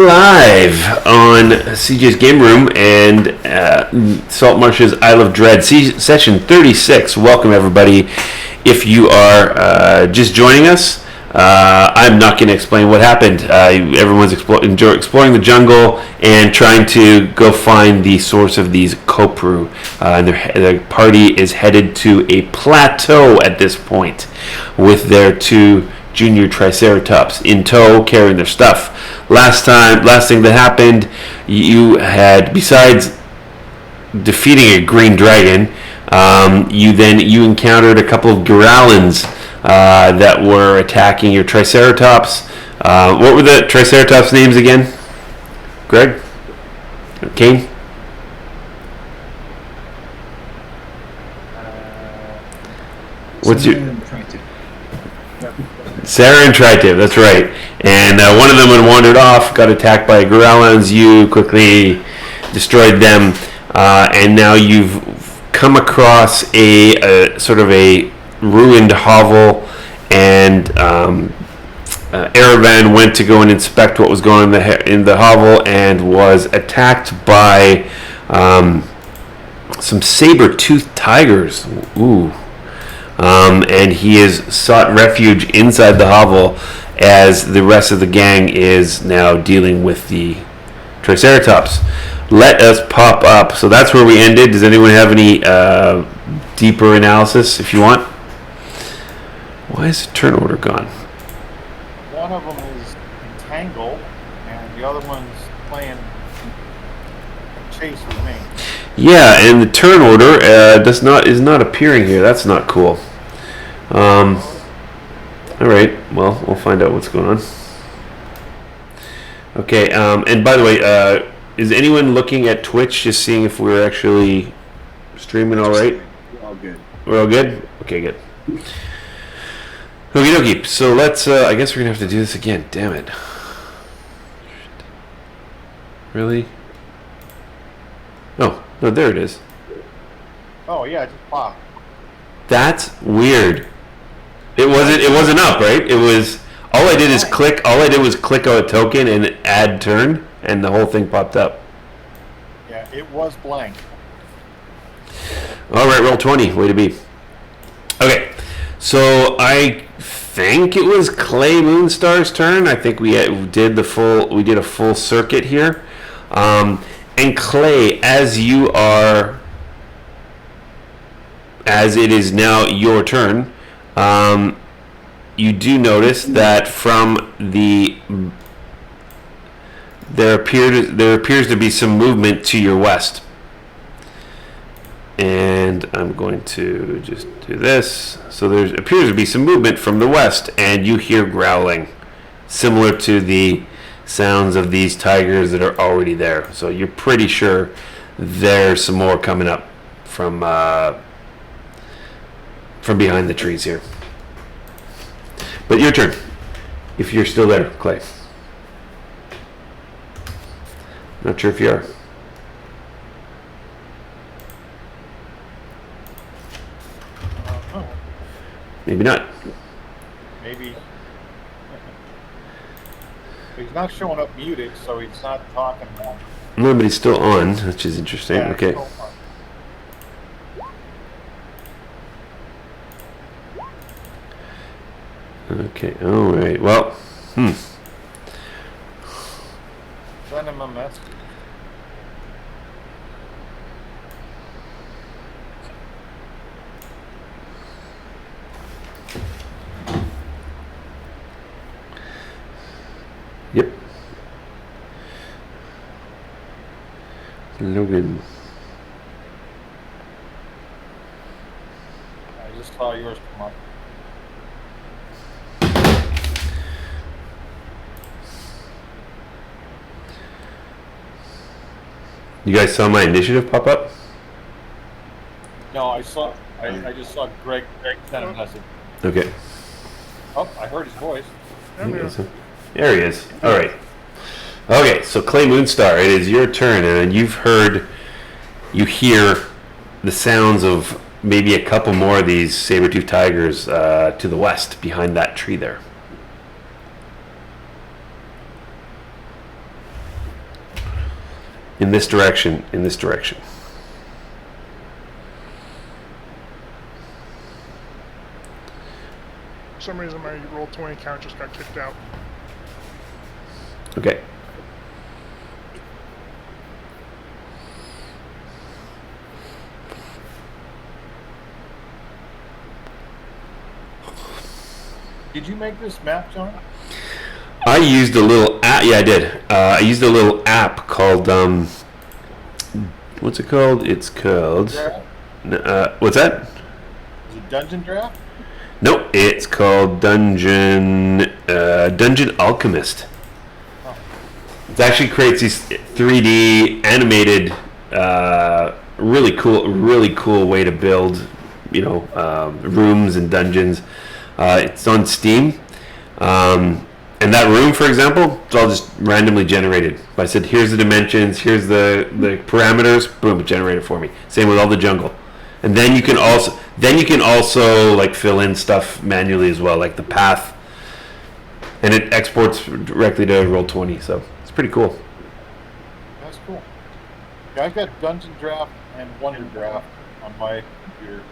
Live on CJ's Game Room and Saltmarsh's Isle of Dread, session 36. Welcome, everybody. If you are just joining us, I'm not going to explain what happened. Everyone's exploring the jungle and trying to go find the source of these Kopru. The party is headed to a plateau at this point with their two junior Triceratops in tow, carrying their stuff. Last thing that happened, you had, besides defeating a green dragon, you encountered a couple of Growlins that were attacking your Triceratops. What were the Triceratops names again? Greg? Kane? What's your... Sarah and Tritiv, that's right. And one of them had wandered off, got attacked by Growlins. You quickly destroyed them, and now you've come across a sort of a ruined hovel, and Erevan went to go and inspect what was going on in the hovel and was attacked by some saber-toothed tigers. Ooh. And he has sought refuge inside the hovel as the rest of the gang is now dealing with the Triceratops. Let us pop up. So that's where we ended. Does anyone have any deeper analysis if you want? Why is the turn order gone? One of them is entangled, and the other one's playing chase with me. Yeah, and the turn order is not appearing here. That's not cool. All right. Well, we'll find out what's going on. Okay. And by the way, is anyone looking at Twitch, just seeing if we're actually streaming all right? We're all good. We're all good? Okay, good. Okie dokie. So let's, I guess we're going to have to do this again. Damn it. Really? Oh, no, there it is. Oh yeah, it just popped. That's weird. It wasn't up, right? It was, all I did was click on a token and add turn, and the whole thing popped up. Yeah, it was blank. All right, roll 20. Way to be. Okay, so I think it was Clay Moonstar's turn. I think we did a full circuit here. And Clay, as it is now your turn, you do notice that from there appears to be some movement to your west. And I'm going to just do this. So there appears to be some movement from the west, and you hear growling, similar to the sounds of these tigers that are already there. So you're pretty sure there's some more coming up from behind the trees here. But your turn, if you're still there, Clay. Not sure if you are. Maybe not. Maybe. He's not showing up muted, so he's not talking more. No, but he's still on, which is interesting. Yeah, okay. Okay, all right. Well, Send him a message. Yep. No good. I just saw yours come up. You guys saw my initiative pop up? No, I just saw Greg send a message. Okay. Oh, I heard his voice. There he is. All right. Okay, so Clay Moonstar, it is your turn, and you hear the sounds of maybe a couple more of these saber-toothed tigers to the west, behind that tree there. In this direction. In this direction. For some reason, my Roll20 count just got kicked out. Okay. Did you make this map, John? I used a little app. Yeah, I did. I used a little app called what's it called? It's called. What's that? Is it Dungeon Draft? Nope. It's called Dungeon Alchemist. Oh. It actually creates these 3D animated, really cool way to build, rooms and dungeons. It's on Steam. And that room, for example, it's all just randomly generated. I said, here's the dimensions, here's the parameters, boom, it generated for me. Same with all the jungle. And then you can also like fill in stuff manually as well, like the path. And it exports directly to Roll20, so it's pretty cool. That's cool. Yeah, I've got Dungeon Draft and Wonder Draft on my computer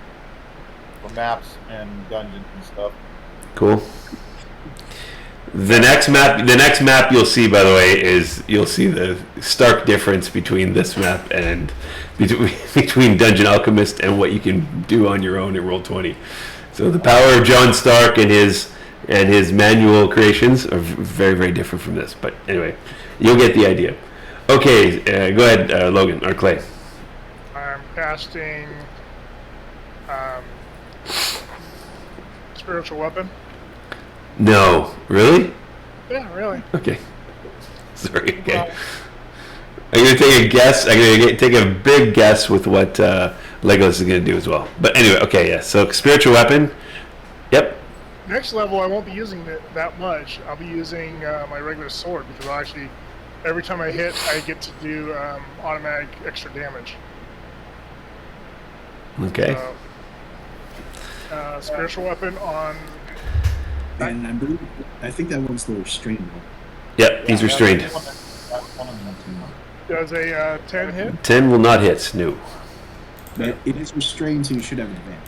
for maps and dungeons and stuff. Cool. The next map you'll see, by the way, is you'll see the stark difference between this map and between Dungeon Alchemist and what you can do on your own at Roll20. So the power of John Stark and his manual creations are very, very different from this. But anyway, you'll get the idea. Okay, go ahead, Logan or Clay. I'm casting Spiritual Weapon. No, really? Yeah, really. Okay. Sorry. Okay. I'm gonna take a guess. I'm gonna take a big guess with what Legolas is gonna do as well. But anyway, okay, yeah. So spiritual weapon. Yep. Next level, I won't be using it that much. I'll be using my regular sword because I'll actually, every time I hit, I get to do automatic extra damage. Okay. Spiritual weapon on. And I think that one's the restrained one. Yep, he's restrained. Does a 10 hit? 10 will not hit. No. It is restrained, so you should have advantage.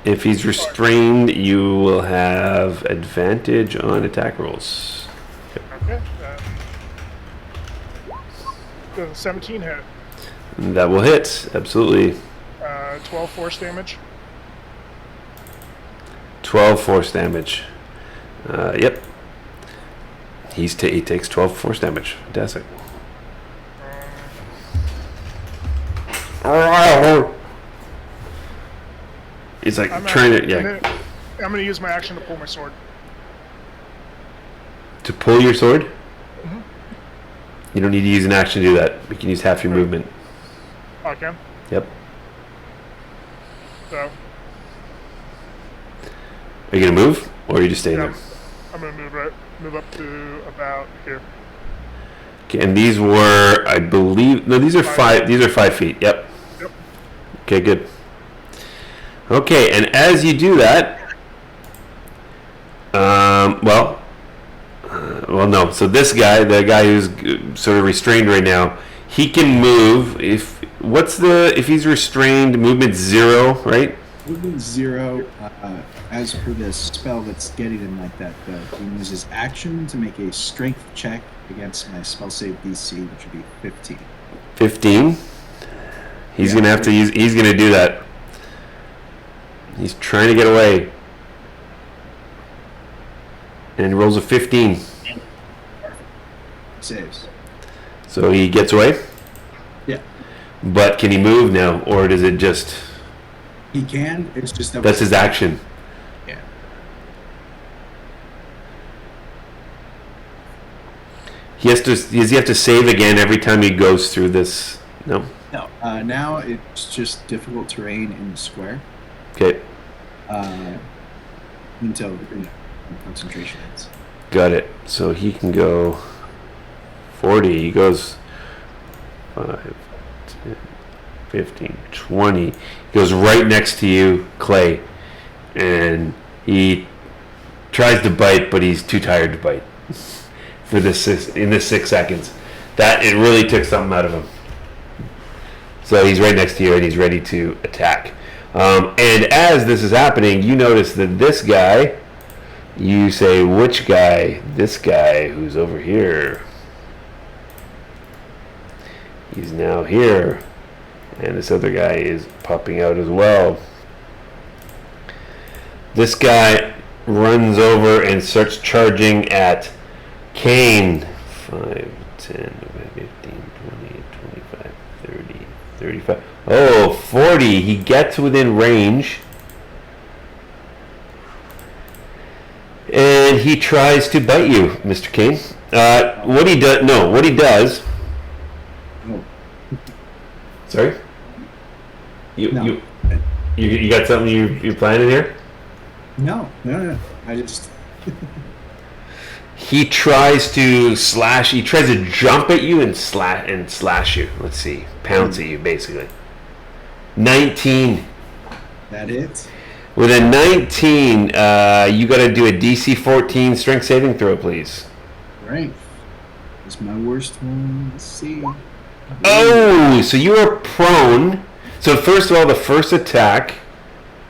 If he's restrained, you will have advantage on attack rolls. Okay. Does a 17 hit? That will hit. Absolutely. 12 force damage. 12 force damage. Yep. He takes 12 force damage. Fantastic. He's like trying to, yeah. I'm going to use my action to pull my sword. To pull your sword? Mm-hmm. You don't need to use an action to do that. You can use half your movement. Oh, I can? Yep. So. Are you going to move? Or are you just staying there? I'm going to move up to about here. Okay, and these were, I believe, no, these are 5 feet. Yep. Yep. Okay, good. Okay, and as you do that, no. So this guy, the guy who's sort of restrained right now, he can move. If he's restrained, movement 0, right? Movement 0. As for this spell that's getting him like that, though, he uses action to make a strength check against my spell save DC, which would be 15. 15. He's gonna have to use. He's gonna do that. He's trying to get away, and he rolls a 15. Saves. So he gets away. Yeah. But can he move now, or does it just? He can. It's just that's his action. Yeah. Does he have to save again every time he goes through this? No. No. Now it's just difficult terrain in the square. Okay. Until concentration ends. Got it. So he can go 40. He goes 5, 10, 15, 20. He goes right next to you, Clay, and he tries to bite, but he's too tired to bite for this in this 6 seconds. That it really took something out of him. So he's right next to you and he's ready to attack. And as this is happening, you notice that this guy, you say, which guy? This guy who's over here. He's now here. And this other guy is popping out as well. This guy runs over and starts charging at Kane. 5, 10, 15, 20, 25, 30, 35. Oh, 40. He gets within range. And he tries to bite you, Mr. Kane. What he does. Oh, Sorry? No. You got something you're planning here? no. I just. He tries to slash. He tries to jump at you and slash you. Let's see, pounce at you basically. 19. That it? With a 19, you got to do a DC 14 strength saving throw, please. Right. That's my worst one. Let's see. Oh, so you are prone. So first of all, the first attack,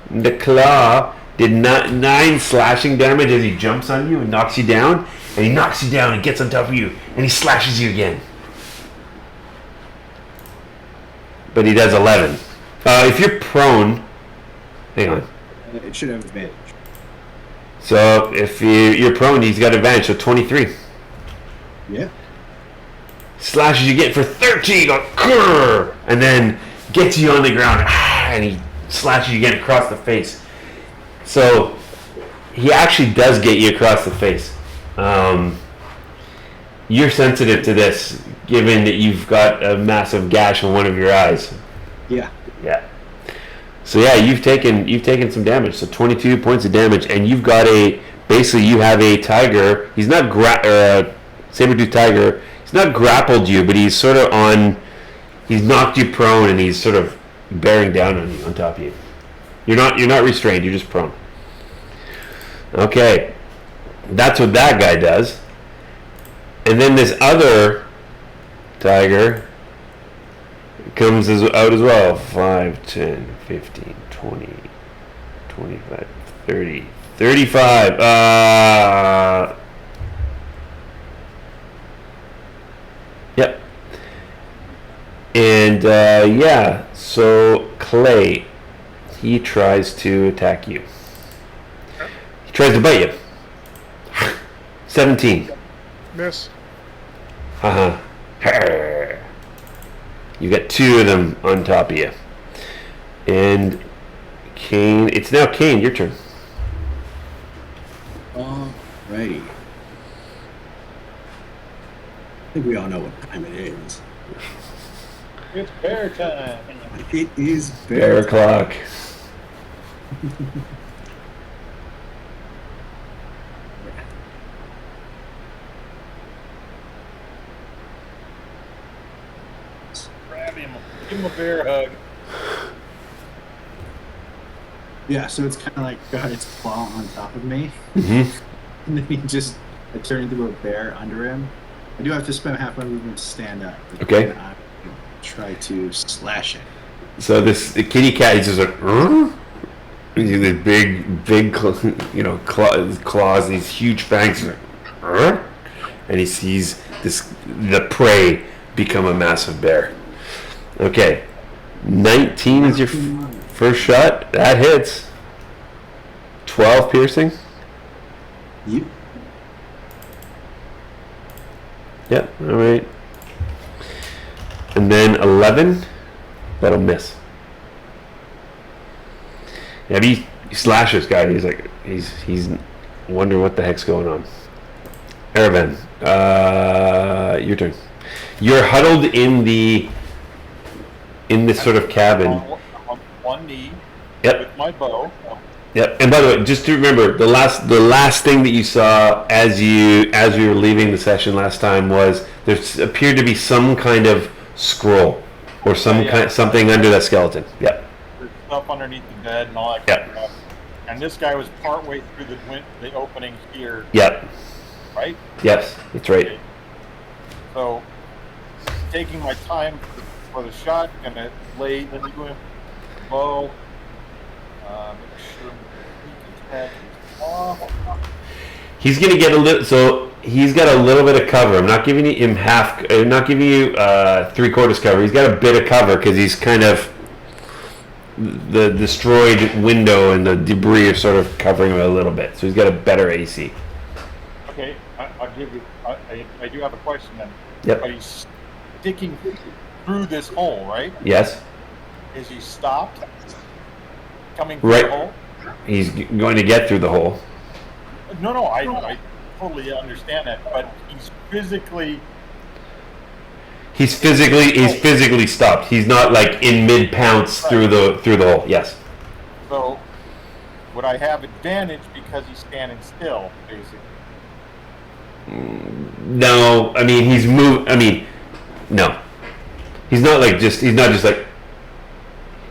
the claw did 9 slashing damage as he jumps on you and knocks you down. And he knocks you down and gets on top of you. And he slashes you again. But he does 11. If you're prone... Hang on. It should have advantage. So if you're prone, he's got advantage. So 23. Yeah. Slashes you again for 13. Grrr, and then gets you on the ground. And he slashes you again across the face. So he actually does get you across the face. You're sensitive to this, given that you've got a massive gash on one of your eyes. Yeah. Yeah. So yeah, you've taken some damage. So 22 points of damage, and you've got basically you have a tiger. He's not saber-tooth tiger. He's not grappled you, but he's sort of he's knocked you prone, and he's sort of bearing down on you, on top of you. You're not restrained. You're just prone. Okay, that's what that guy does. And then this other tiger comes out as well. 5, 10, 15, 20, 25, 30, 35. Yep. And yeah, so Clay, he tries to attack you. He tries to bite you. 17. Miss. Haha. You got 2 of them on top of you. And Kane, it's now Kane, your turn. Alrighty. I think we all know what time it is. It's bear time. It is Bear o'clock. Grab him. Give him a bear hug. Yeah, so it's kind of like got its claw on top of me. Mm-hmm. And then he just turned into a bear under him. I do have to spend half my movement to stand up. Okay. I try to slash it. So the kitty cat is just like, these big, claws, these huge fangs, and he sees the prey become a massive bear. Okay, 19 is your first shot. That hits. 12 piercing. Yep. Yep. All right. And then 11. That'll miss. Yeah, he slashes guy. He's like he's wondering what the heck's going on. Erevan, your turn. You're huddled in this sort of cabin. On one knee. Yep. With my bow. Yep. And by the way, just to remember, the last thing that you saw as you were leaving the session last time was there appeared to be some kind of scroll or something under that skeleton. Yep. There's stuff underneath the bed and all that kind of stuff. And this guy was partway through the opening here. Yep. Right? Yes, that's right. Okay. So taking my time for the shot. Gonna lay into him low. Make sure his head is off. He's gonna get a little. So he's got a little bit of cover. I'm not giving him half. I'm not giving you 3/4 cover. He's got a bit of cover because he's kind of the destroyed window and the debris are sort of covering him a little bit. So he's got a better AC. Okay, I'll give you. I do have a question then. Yep. But he's sticking through this hole, right? Yes. Is he stopped coming through Right. the hole? He's going to get through the hole. No, I totally understand that, but he's physically stopped. He's not like in mid pounce through the hole. Yes. so. Would I have advantage because he's standing still, basically? No, I mean he's moved. I mean, no, he's not like just. He's not just like.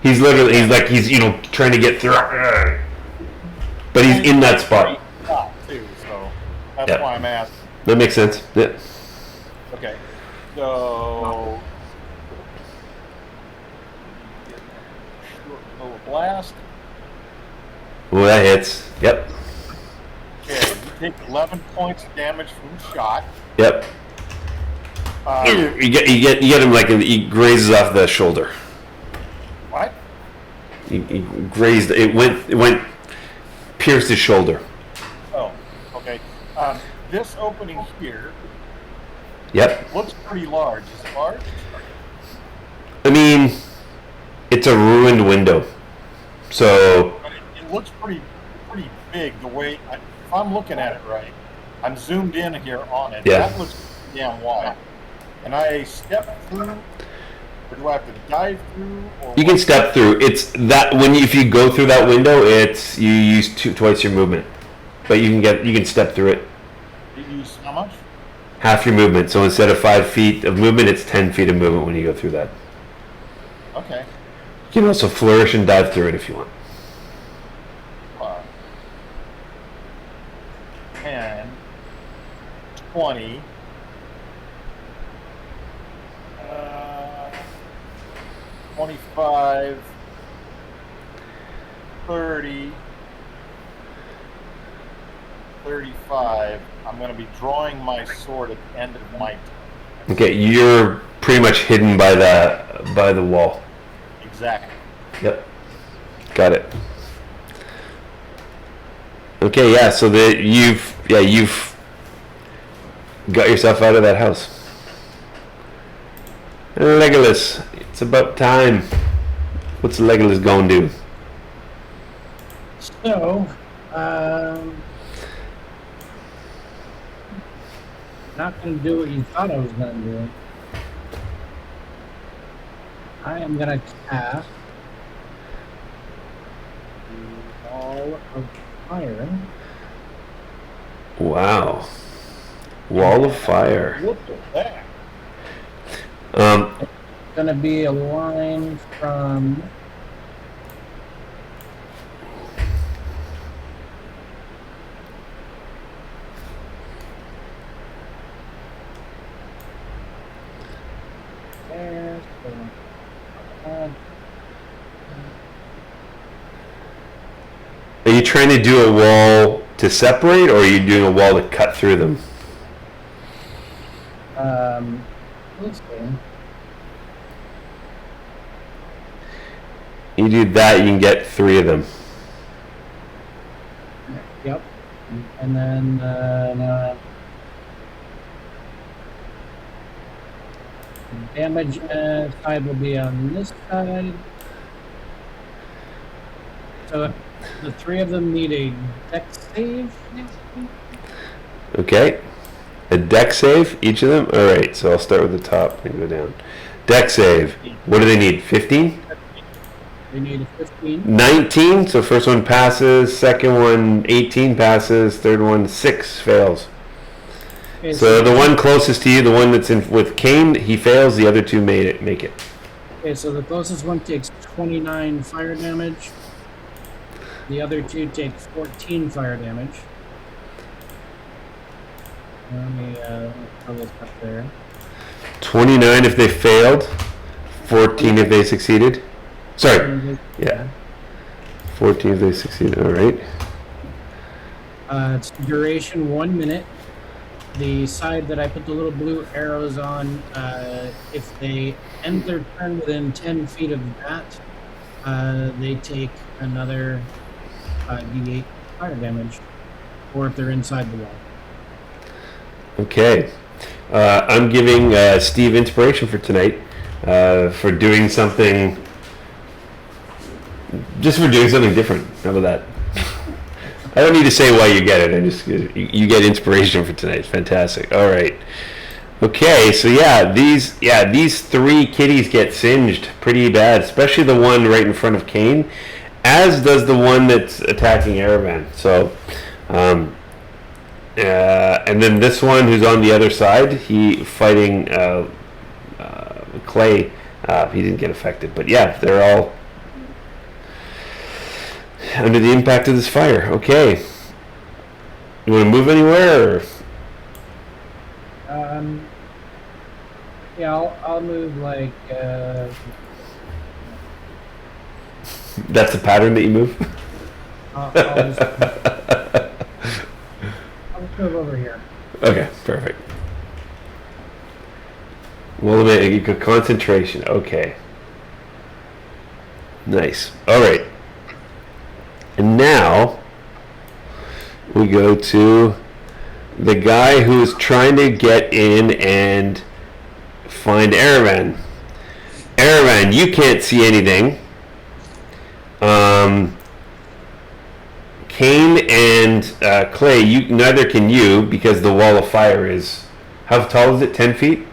He's literally. He's like he's trying to get through. But he's in that spot. Too, so that's why I'm asking. That makes sense. Yeah. Okay, so little blast. Well, that hits. Yep. Okay, you take 11 points of damage from the shot. Yep. You get him like he grazes off the shoulder. What? He grazed. It went pierced his shoulder. Oh, okay. This opening here Yep. looks pretty large. Is it large? I mean, it's a ruined window. So But it looks pretty big. The way if I'm looking at it right, I'm zoomed in here on it. Yeah. That looks damn wide. Can I step through, or do I have to dive through? Or you can step through. It's that if you go through that window, it's you use twice your movement, but you can step through it. You use how much? Half your movement. So instead of 5 feet of movement, it's 10 feet of movement when you go through that. Okay. You can also flourish and dive through it if you want. 10, 20, 25, 30, 35. I'm going to be drawing my sword at the end of my turn. Okay, you're pretty much hidden by the wall. Exactly. Yep. Got it. Okay, yeah, so you've got yourself out of that house. Legolas, it's about time. What's Legolas going to do? So, not going to do what you thought I was going to do. I am going to cast the Wall of Fire. Wow. Wall of Fire. Look at that. It's going to be a line from there. Are you trying to do a wall to separate, or are you doing a wall to cut through them? Let's see. You do that, you can get 3 of them. Yep. And then damage side will be on this side. So the 3 of them need a dex save. Okay. A dex save, each of them? Alright, so I'll start with the top and go down. Dex save. What do they need? 15? They need a 15. 19, so first one passes, second one 18 passes, third one 6 fails. Okay, So the one closest to you, the one that's in with Kane, he fails, the other 2 make it. Okay, so the closest one takes 29 fire damage. The other 2 take 14 fire damage. Let me throw this up there. 29 if they failed, 14 if they succeeded. Sorry, yeah. 14 if they succeeded, all right. It's duration 1 minute. The side that I put the little blue arrows on, if they end their turn within 10 feet of that, they take another D8 fire damage, or if they're inside the wall. Okay. I'm giving Steve inspiration for tonight for doing something, just for doing something different. How about that? I don't need to say why you get it. I just you get inspiration for tonight. Fantastic. All right. Okay, so these three kitties get singed pretty bad, especially the one right in front of Kane, as does the one that's attacking Aravan. So, and then this one who's on the other side, he fighting Clay. He didn't get affected, but yeah, they're all under the impact of this fire. Okay. You want to move anywhere? Or? Yeah, I'll move like. That's the pattern that you move? I'll just move over here. Okay, perfect. Well, you got concentration. Okay. Nice. All right. And now we go to the guy who is trying to get in and find Aravan. Aravan, you can't see anything. Kane and Clay, neither can you, because the wall of fire is, how tall is it? 10 feet?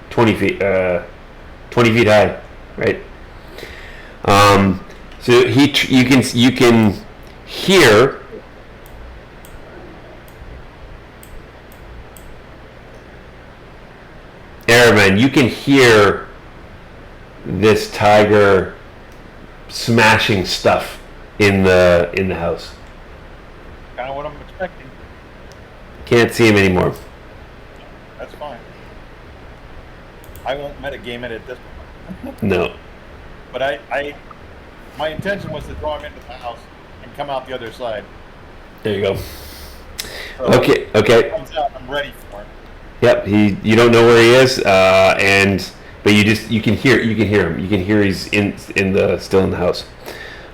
20 feet. 20 feet high, right? So you can hear Aravan. You can hear this tiger smashing stuff in the house. Kind of what I'm expecting. Can't see him anymore. That's fine. I won't metagame it at this point. No. But my intention was to draw him into the house and come out the other side. There you go. So Okay. If he comes out, I'm ready for him. Yep. You don't know where he is, but you can hear him. You can hear he's still in the house.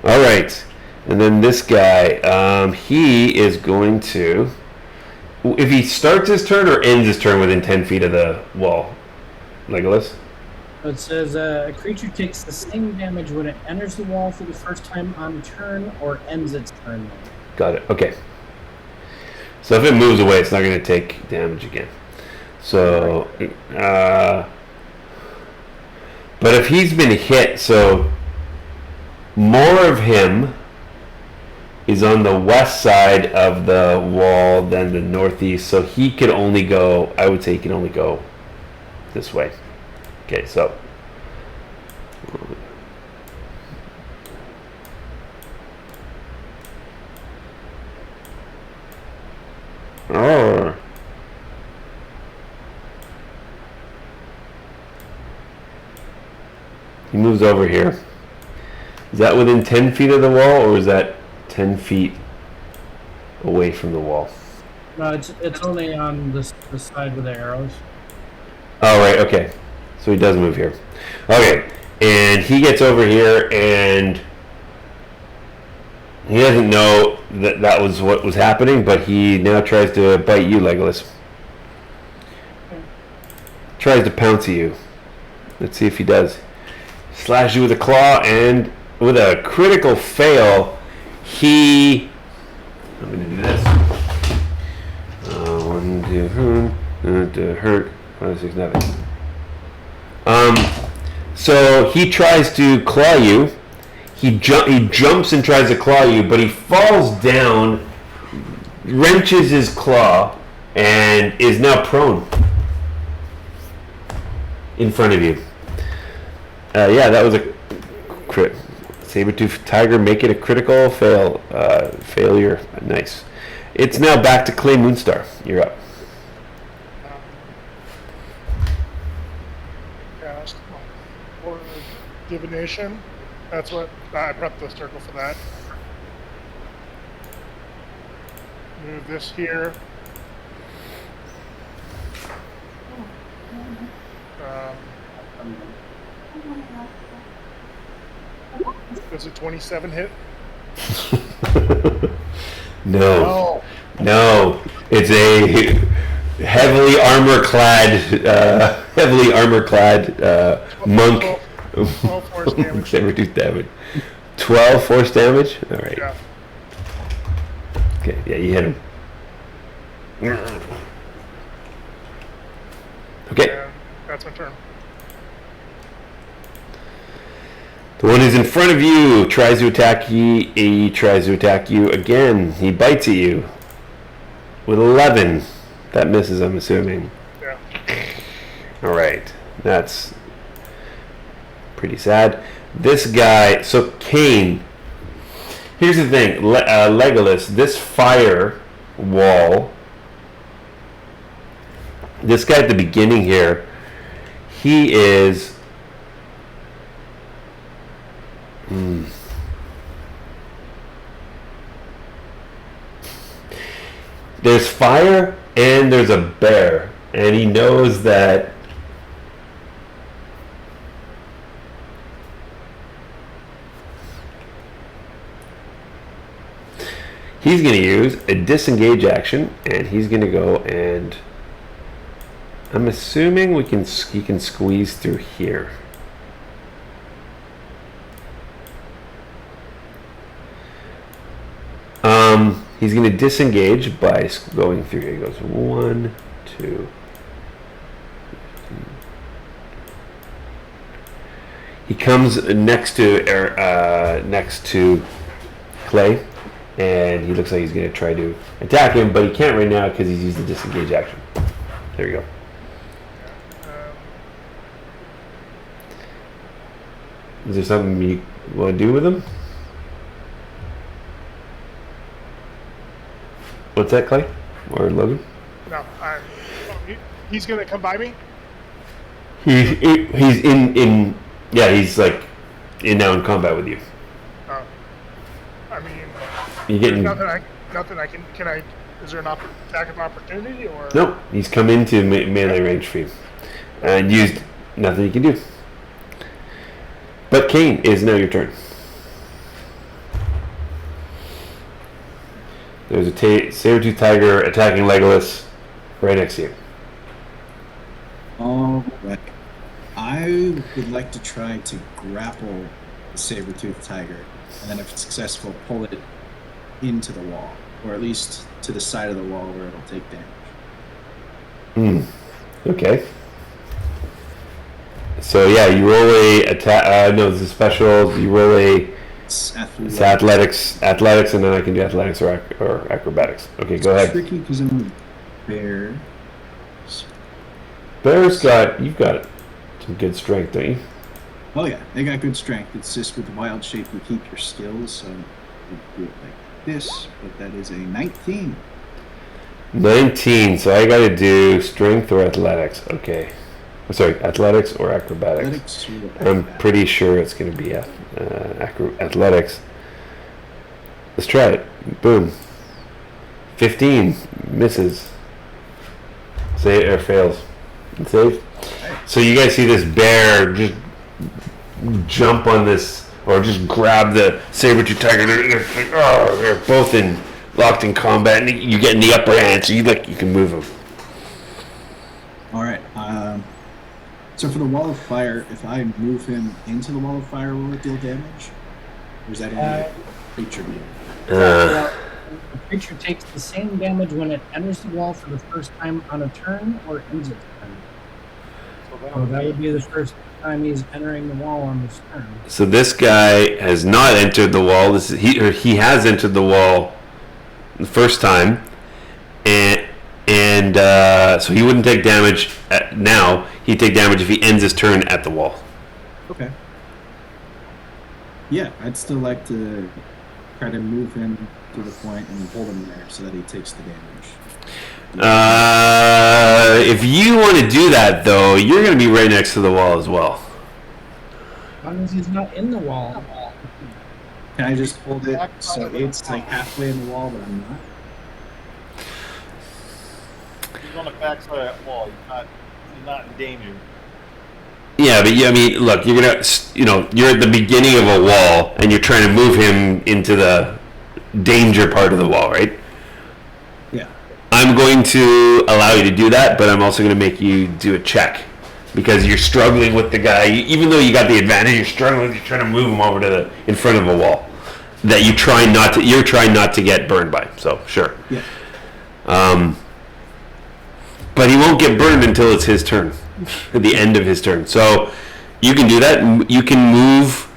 All right. And then this guy, he is going to, if he starts his turn or ends his turn within 10 feet of the wall, Legolas. It says a creature takes the same damage when it enters the wall for the first time on turn or ends its turn. Got it. Okay. So if it moves away, it's not going to take damage again. So, but if he's been hit, so more of him is on the west side of the wall than the northeast. So he could only go, I would say he can only go this way. Okay, so. Oh. He moves over here. Is that within 10 feet of the wall, or is that 10 feet away from the wall? No, it's only on the side with the arrows. Oh, right, okay. So he does move here. Okay, and he gets over here, and he doesn't know that was what was happening, but he now tries to bite you, Legolas. Tries to pounce at you. Let's see if he does. Slash you with a claw, and with a critical fail, I'm going to do this. 1, 2, to hurt. 5, 6, 7. So he tries to claw you. He jumps and tries to claw you, but he falls down, wrenches his claw, and is now prone in front of you. Yeah, that was a crit. Saber-tooth tiger, make it a critical failure. Nice. It's now back to Clay Moonstar. You're up. cast or divination. That's what I prepped the circle for that. Move this here. Does a 27 hit? No. No. It's a heavily armor clad monk. 12 force damage. Reduce damage. 12 force damage? Alright. Yeah. Okay, yeah, you hit him. Okay. And that's my turn. The one who's in front of you tries to attack you. He tries to attack you again. He bites at you with 11. That misses, I'm assuming. Yeah. All right. That's pretty sad. This guy, so Kane, here's the thing. Legolas, this fire wall, this guy at the beginning here, he is... There's fire and there's a bear, and he knows that he's going to use a disengage action, and he's going to go, and I'm assuming he can squeeze through here. He's going to disengage by going through here. He goes 1, 2. He comes next to Clay, and he looks like he's going to try to attack him, but he can't right now because he's used the disengage action. There you go. Is there something you want to do with him? What's that, Clay? Or Logan? No, he's gonna come by me. He's in yeah, he's like now in combat with you. I mean, You getting nothing I can I? Is there an attack of opportunity or? Nope, he's come into melee range for you, and used nothing you can do. But Kane, is now your turn. There's a saber-tooth tiger attacking Legolas right next to you. All right. I would like to try to grapple the saber-tooth tiger, and then if it's successful, pull it into the wall, or at least to the side of the wall where it'll take damage. Okay. So yeah, you roll a attack. No, this is special. You roll a. It's athletics, and then I can do athletics or acrobatics. Okay, go ahead. It's tricky because I'm a bear. You've got some good strength, don't you? Oh yeah, they got good strength. It's just with wild shape you keep your skills, so you do it like this, but that is a 19. 19, so I gotta do strength or athletics. Okay. Sorry, athletics or acrobatics. I'm pretty sure it's going to be athletics. Let's try it. Boom. 15 misses. Say or fails. Save. So you guys see this bear just jump on this, or just grab the saber-tooth tiger. They're both locked in combat, and you get in the upper hand, so you can move them. All right. So for the wall of fire, if I move him into the wall of fire, will it deal damage? Or is that only a creature deal? The creature takes the same damage when it enters the wall for the first time on a turn or ends its turn. So that would be the first time he's entering the wall on this turn. So this guy has not entered the wall. He has entered the wall the first time, and so he wouldn't take damage now. He'd take damage if he ends his turn at the wall. Okay. Yeah, I'd still like to try to move him to the point and hold him there so that he takes the damage. If you want to do that, though, you're going to be right next to the wall as well. As long as he's not in the wall. Can I just hold it so it's like halfway in the wall, but I'm not? He's on the backside of that wall. He's not in danger. Yeah, but I mean, look, you're gonna, you're at the beginning of a wall, and you're trying to move him into the danger part of the wall, right? Yeah. I'm going to allow you to do that, but I'm also going to make you do a check because you're struggling with the guy. Even though you got the advantage, you're struggling. You're trying to move him over to in front of a wall that you're trying not to get burned by. So sure. Yeah. But he won't get burned until it's his turn, at the end of his turn. So you can do that. You can move.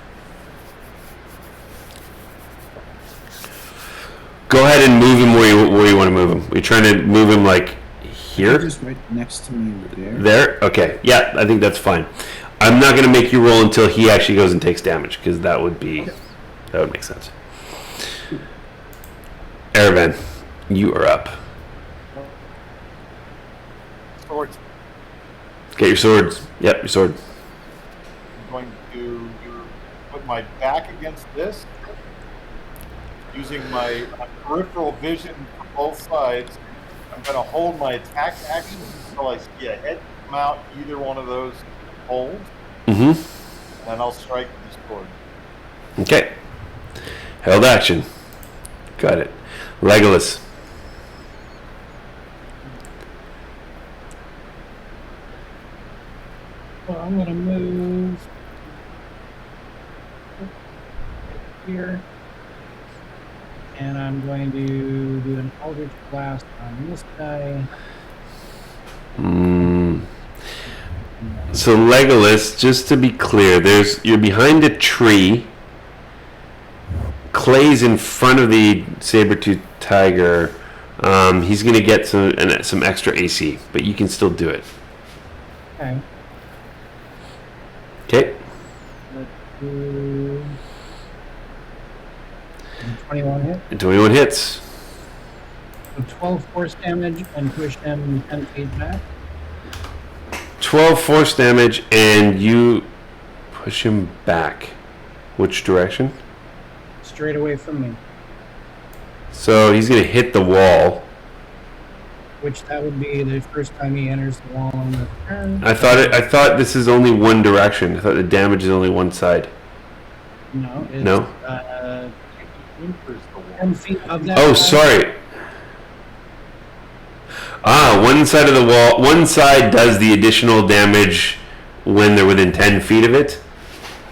Go ahead and move him where you want to move him. You're trying to move him like here? Just right next to me there. There? Okay. Yeah, I think that's fine. I'm not going to make you roll until he actually goes and takes damage, because that would make sense. Erevan, you are up. Swords. Get your swords. Yep, your sword. I'm going to put my back against this, using my peripheral vision from both sides. I'm going to hold my attack action until I see a head come out either one of those holds, Mm-hmm. and then I'll strike with the sword. Okay. Held action. Got it. Legolas. So I'm going to move here. And I'm going to do an Eldritch Blast on this guy. So Legolas, just to be clear, you're behind a tree. Clay's in front of the saber-toothed tiger. He's going to get some extra AC, but you can still do it. Okay. Okay. Let's do 21 hit. And 21 hits. So 12 force damage and push him 10 feet back. 12 force damage, and you push him back. Which direction? Straight away from me. So he's going to hit the wall. Which that would be the first time he enters the wall on the turn. I thought this is only one direction. I thought the damage is only one side. No. It's, No? 10 feet of that. Oh, wall. sorry. One side of the wall. One side does the additional damage when they're within 10 feet of it.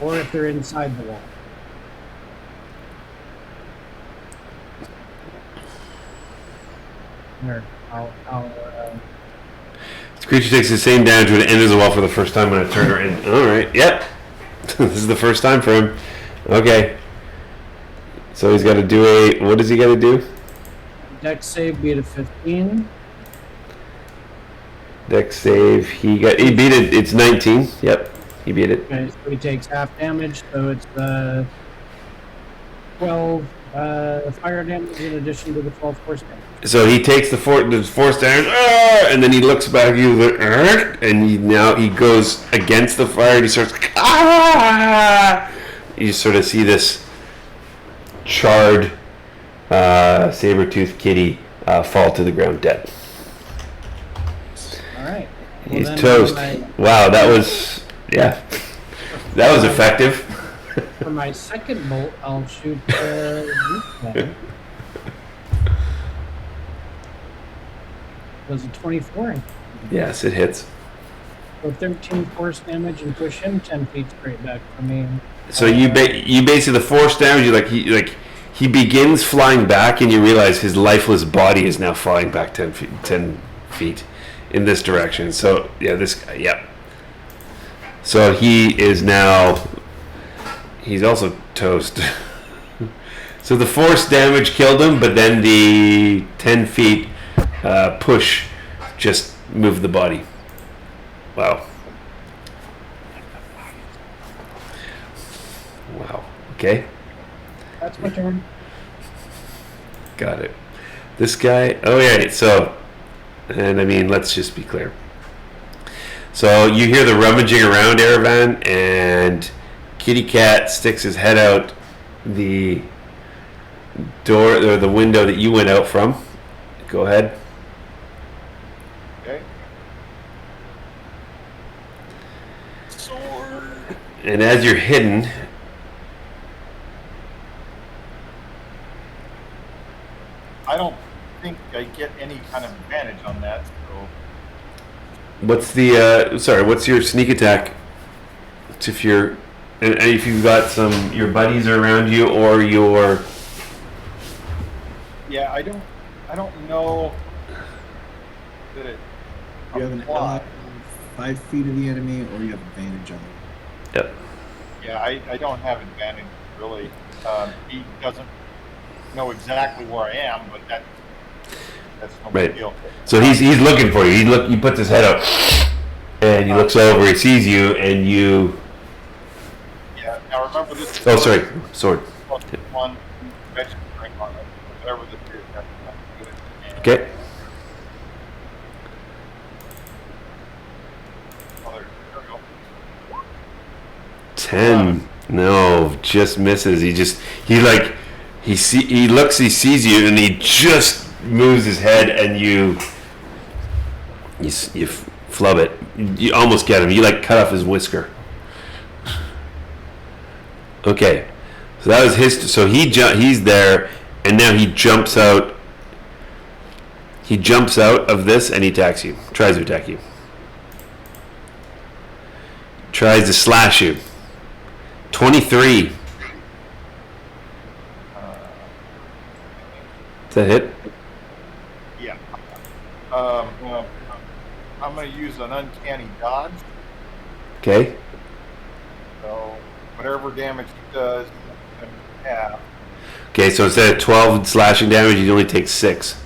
Or if they're inside the wall. Here, The creature takes the same damage when it enters the wall for the first time when a turn or end. All right. Yep. This is the first time for him. Okay. So he's got to do a. What does he got to do? Dex save beat a 15. Dex save. He beat it. It's 19. Yep. He beat it. Okay, so he takes half damage, so it's 12 fire damage in addition to the 12 force damage. So he takes the force damage, and then he looks back at you, and now he goes against the fire, and he starts, You sort of see this charred saber-toothed kitty fall to the ground dead. All right. Well, He's then toast. Wow, that was effective. For my second bolt, I'll shoot this guy. Was it 24? Yes, it hits. So 13 force damage and push him 10 feet straight back from me. So you basically the force damage. He begins flying back, and you realize his lifeless body is now flying back 10 feet in this direction. So yeah, this guy. Yep. So he's also toast. So the force damage killed him, but then the 10 feet push just moved the body. Wow. Wow. Okay. That's my turn. Got it. This guy. Oh yeah. So And I mean, let's just be clear. So you hear the rummaging around, Erevan, and Kitty Cat sticks his head out the door or the window that you went out from. Go ahead. Okay. And as you're hidden, I don't think I get any kind of advantage on that. So what's the what's your sneak attack? It's if you're and if you've got your buddies are around you or your yeah, I don't know that it. You have an ally 5 feet of the enemy, or you have advantage on them. Yep. Yeah, I don't have advantage really. He doesn't know exactly where I am, but that's no big Right. deal. So he's looking for you. He puts his head out and he looks over, he sees you and you Yeah. Now remember this. oh sorry, sword. One convention ring on it, whatever this is. That's not good. And- Okay. Oh, there we go. 10. No, just misses. He looks, he sees you, and he just moves his head, and you flub it. You almost get him. You like cut off his whisker. Okay, so that was his. So he's there, and now he jumps out. He jumps out of this, and he attacks you. Tries to attack you. Tries to slash you. 23. Does that hit? Yeah. I'm going to use an uncanny dodge. Okay. So whatever damage he does, I'm going to have. Okay, so instead of 12 slashing damage, you only take 6.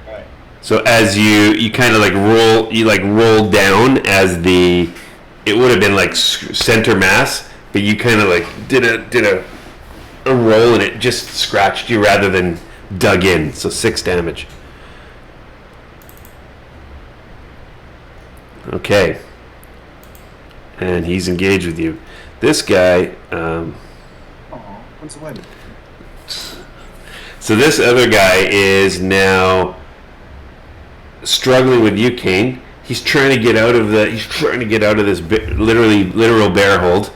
Right. So as you kind of roll down as it would have been like center mass, but you kind of like did a roll and it just scratched you rather than dug in. So 6 damage. Okay. And he's engaged with you. This guy. What's the weapon? So this other guy is now struggling with you, Kane. He's trying to get out of this literal bear hold.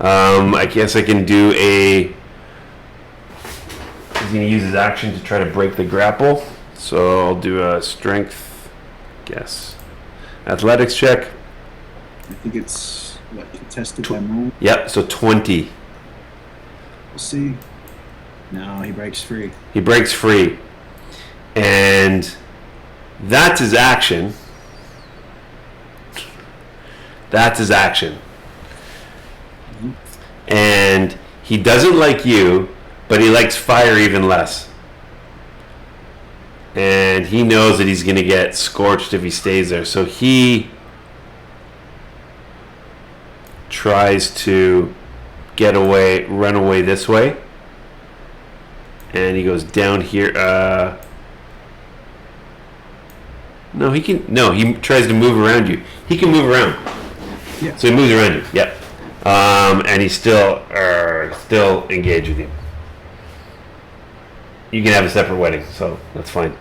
I guess I can do a. He's going to use his action to try to break the grapple. So I'll do a strength, athletics check. I think it's contested by move. Yep. So 20. We'll see. No, he breaks free. He breaks free, and that's his action. That's his action. And he doesn't like you, but he likes fire even less. And he knows that he's going to get scorched if he stays there. So he tries to run away this way. And he goes down here. He tries to move around you. He can move around. Yeah. So he moves around you. Yep. And he's still engaged with you. You can have a separate wedding, so that's fine.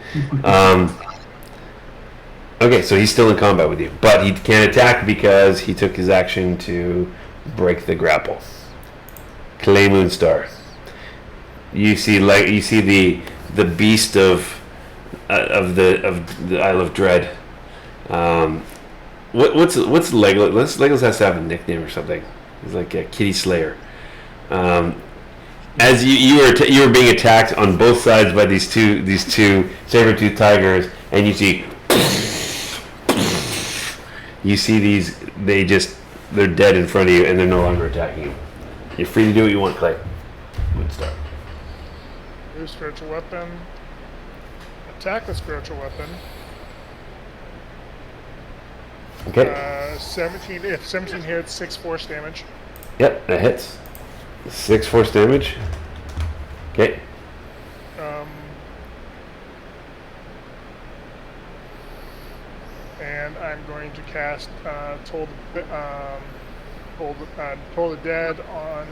Okay, so he's still in combat with you, but he can't attack because he took his action to break the grapple. Clay Moonstar. You see the beast of the Isle of Dread. What's Legolas? Legolas has to have a nickname or something. He's like a kitty slayer. As you were being attacked on both sides by these two saber-toothed tigers, and you see these. They're dead in front of you, and they're no longer attacking you. You're free to do what you want, Clay. Moonstar. Use spiritual weapon. Attack the spiritual weapon. Okay. 17. If 17 hits, 6 force damage. Yep, that hits. 6 force damage. Okay. I'm going to cast Toll the Dead on.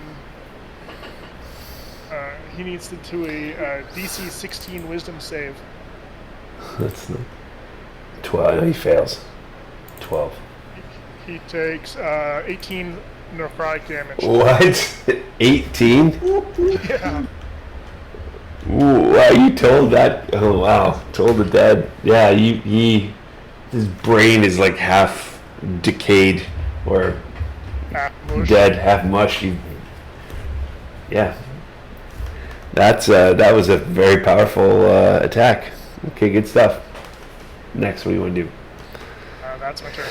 He needs to do a DC 16 Wisdom save. That's not 12. No, he fails. 12. He takes 18 necrotic damage. What? 18? Yeah. Ooh, wow, you told that. Oh, wow. Told the dead. Yeah, his brain is like half decayed or Half mush. dead, half mush. Yeah. That was a very powerful attack. Okay, good stuff. Next, what do you want to do? That's my turn.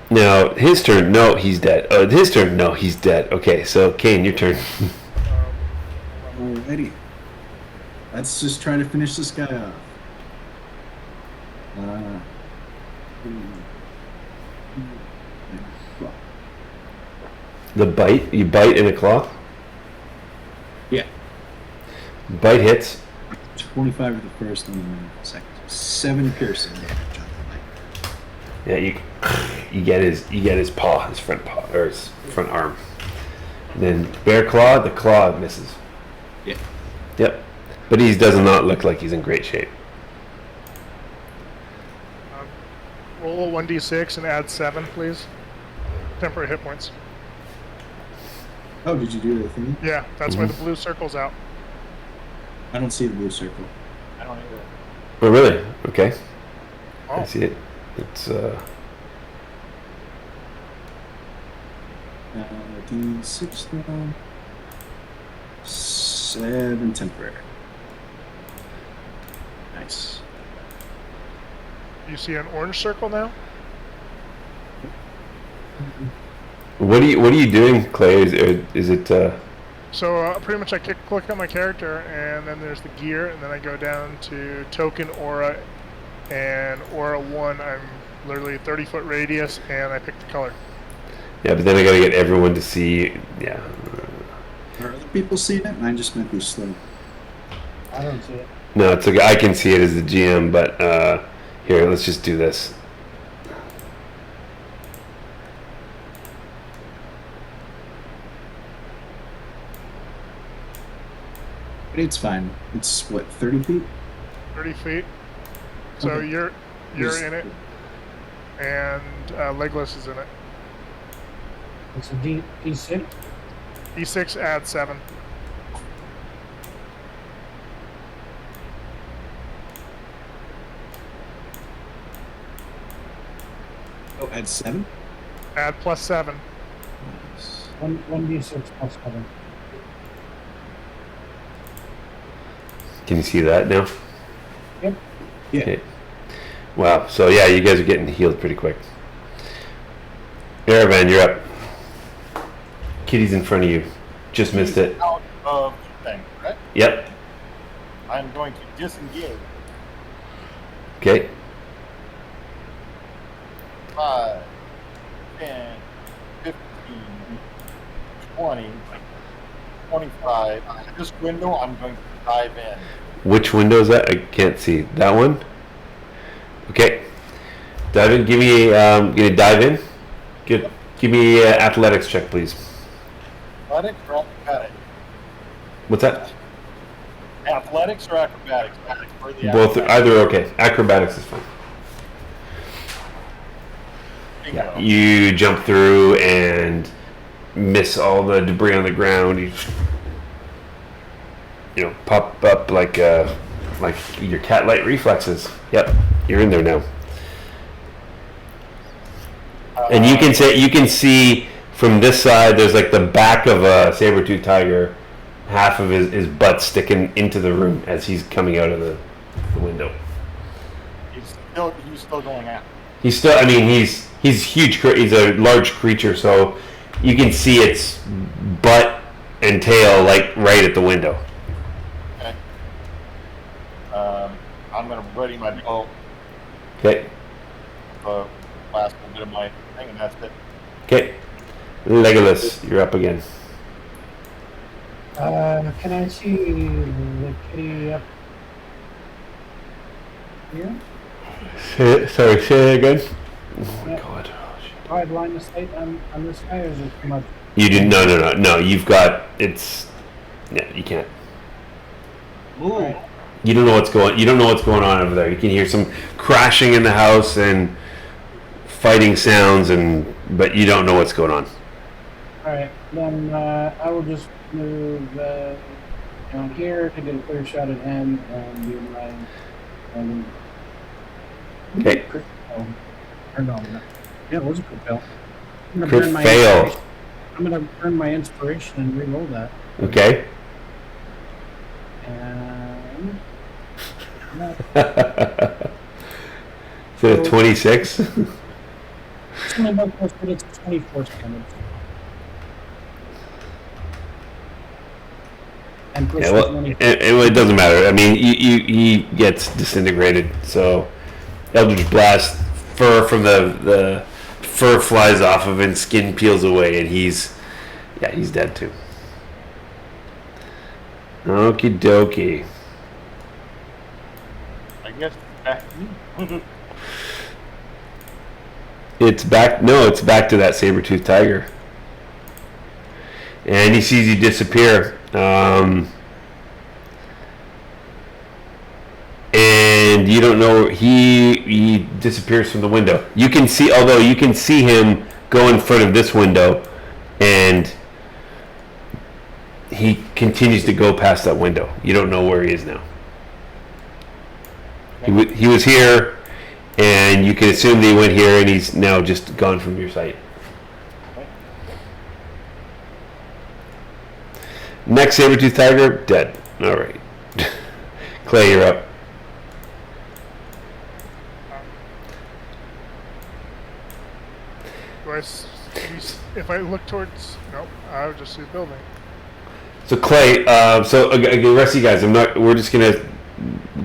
Now, his turn. No, he's dead. Oh, his turn. No, he's dead. Okay, so Kane, your turn. Alrighty. Let's just try to finish this guy off. The bite. You bite in a claw. Yeah. Bite hits. 25 with the first and the second. 7 piercing damage on the bite. Yeah, you get his paw, his front paw or his front arm. And then bear claw. The claw misses. Yeah. Yep. But he does not look like he's in great shape. Roll a 1d6 and add 7, please. Temporary hit points. Oh, did you do the thing? Yeah, that's why the blue circle's out. I don't see the blue circle. I don't either. Oh, really? Okay. I Oh, see it. It's D6 now. 7 temporary. Nice. you see an orange circle now? what are you doing, Clay? Is it So pretty much I click on my character, and then there's the gear, and then I go down to token aura, and aura 1, I'm literally 30-foot radius, and I pick the color. yeah, but then I gotta get everyone to see. Yeah. Are other people seeing it? Mine just might be slow. I don't see it. No, it's okay. I can see it as the GM, but here, let's just do this. It's fine. It's what, 30 feet? 30 feet. So Okay. you're Yes. in it, and Legless is in it. It's a D6. D6 add 7. Oh, add 7? Add plus 7. Nice. 1d6 plus 7. Can you see that now? Yep. Yeah. Okay. Wow. So yeah, you guys are getting healed pretty quick. Aravan, you're up. Kitty's in front of you. Just missed it. Out of the thing, right? Yep. I'm going to disengage. Okay. 5, 10, 15, 20, 25. This window, I'm going to dive in. Which window is that? I can't see. That one? Okay. Dive in. Give me gonna dive in. Give me athletics check, please. Athletics or acrobatics? What's that? Athletics or acrobatics? For the Both. acrobatics. Either are okay. Acrobatics is fine. Bingo. Yeah. You jump through and miss all the debris on the ground. You know, pop up like your cat-like reflexes. Yep, you're in there now. And you can see from this side. There's like the back of a saber-tooth tiger, half of his butt sticking into the room as he's coming out of the window. He's still going out. He's still. I mean, he's huge. He's a large creature, so you can see its butt and tail like right at the window. Okay. I'm going to ready my bow. Okay. The last little bit of my thing, and that's it. Okay. Legolas, you're up again. Can I see the kitty up here? Sorry, say that again. Oh my god. Oh, shit. Do I have line of sight on this guy, or is it too much? You did no. You've got it's. Yeah, you can't. Ooh. You don't know what's going on over there. You can hear some crashing in the house and fighting sounds, but you don't know what's going on. All right, then I will just move down here to get a clear shot at him and do my. Okay. Crit fail. Or no, yeah, it was a crit fail. I'm gonna Crit burn my fail. inspiration. I'm gonna burn my inspiration and re-roll that. Okay. And So 26. something about close, but it's 24 damage. And plus Yeah, well, 20. it doesn't matter. I mean, he gets disintegrated. So Eldritch Blast, fur from the fur flies off of him, skin peels away, and he's dead too. Okie dokie. I guess back to me. It's back. No, it's back to that saber-toothed tiger, and he sees you disappear. And you don't know he disappears from the window. You can see, although you can see him go in front of this window, and he continues to go past that window. You don't know where he is now. He was here, and you can assume that he went here, and he's now just gone from your sight. Next saber-tooth tiger, dead. All right. Clay, you're up. If I look towards, nope, I'll just see the building. So Clay, so again, the rest of you guys, we're just gonna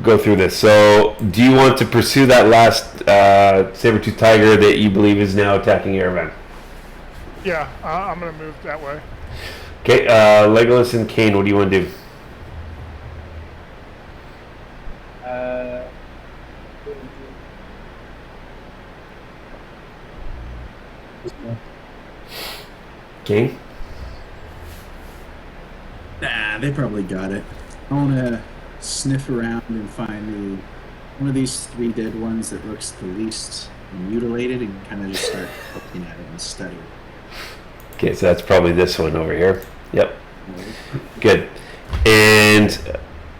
go through this. So, do you want to pursue that last saber-tooth tiger that you believe is now attacking Erevan? Yeah, I'm gonna move that way. Okay, Legolas and Kane, what do you want to do? Kane? Nah, they probably got it. I want to sniff around and find one of these 3 dead ones that looks the least mutilated and kind of just start looking at it and studying. Okay, so that's probably this one over here. Yep. Good. And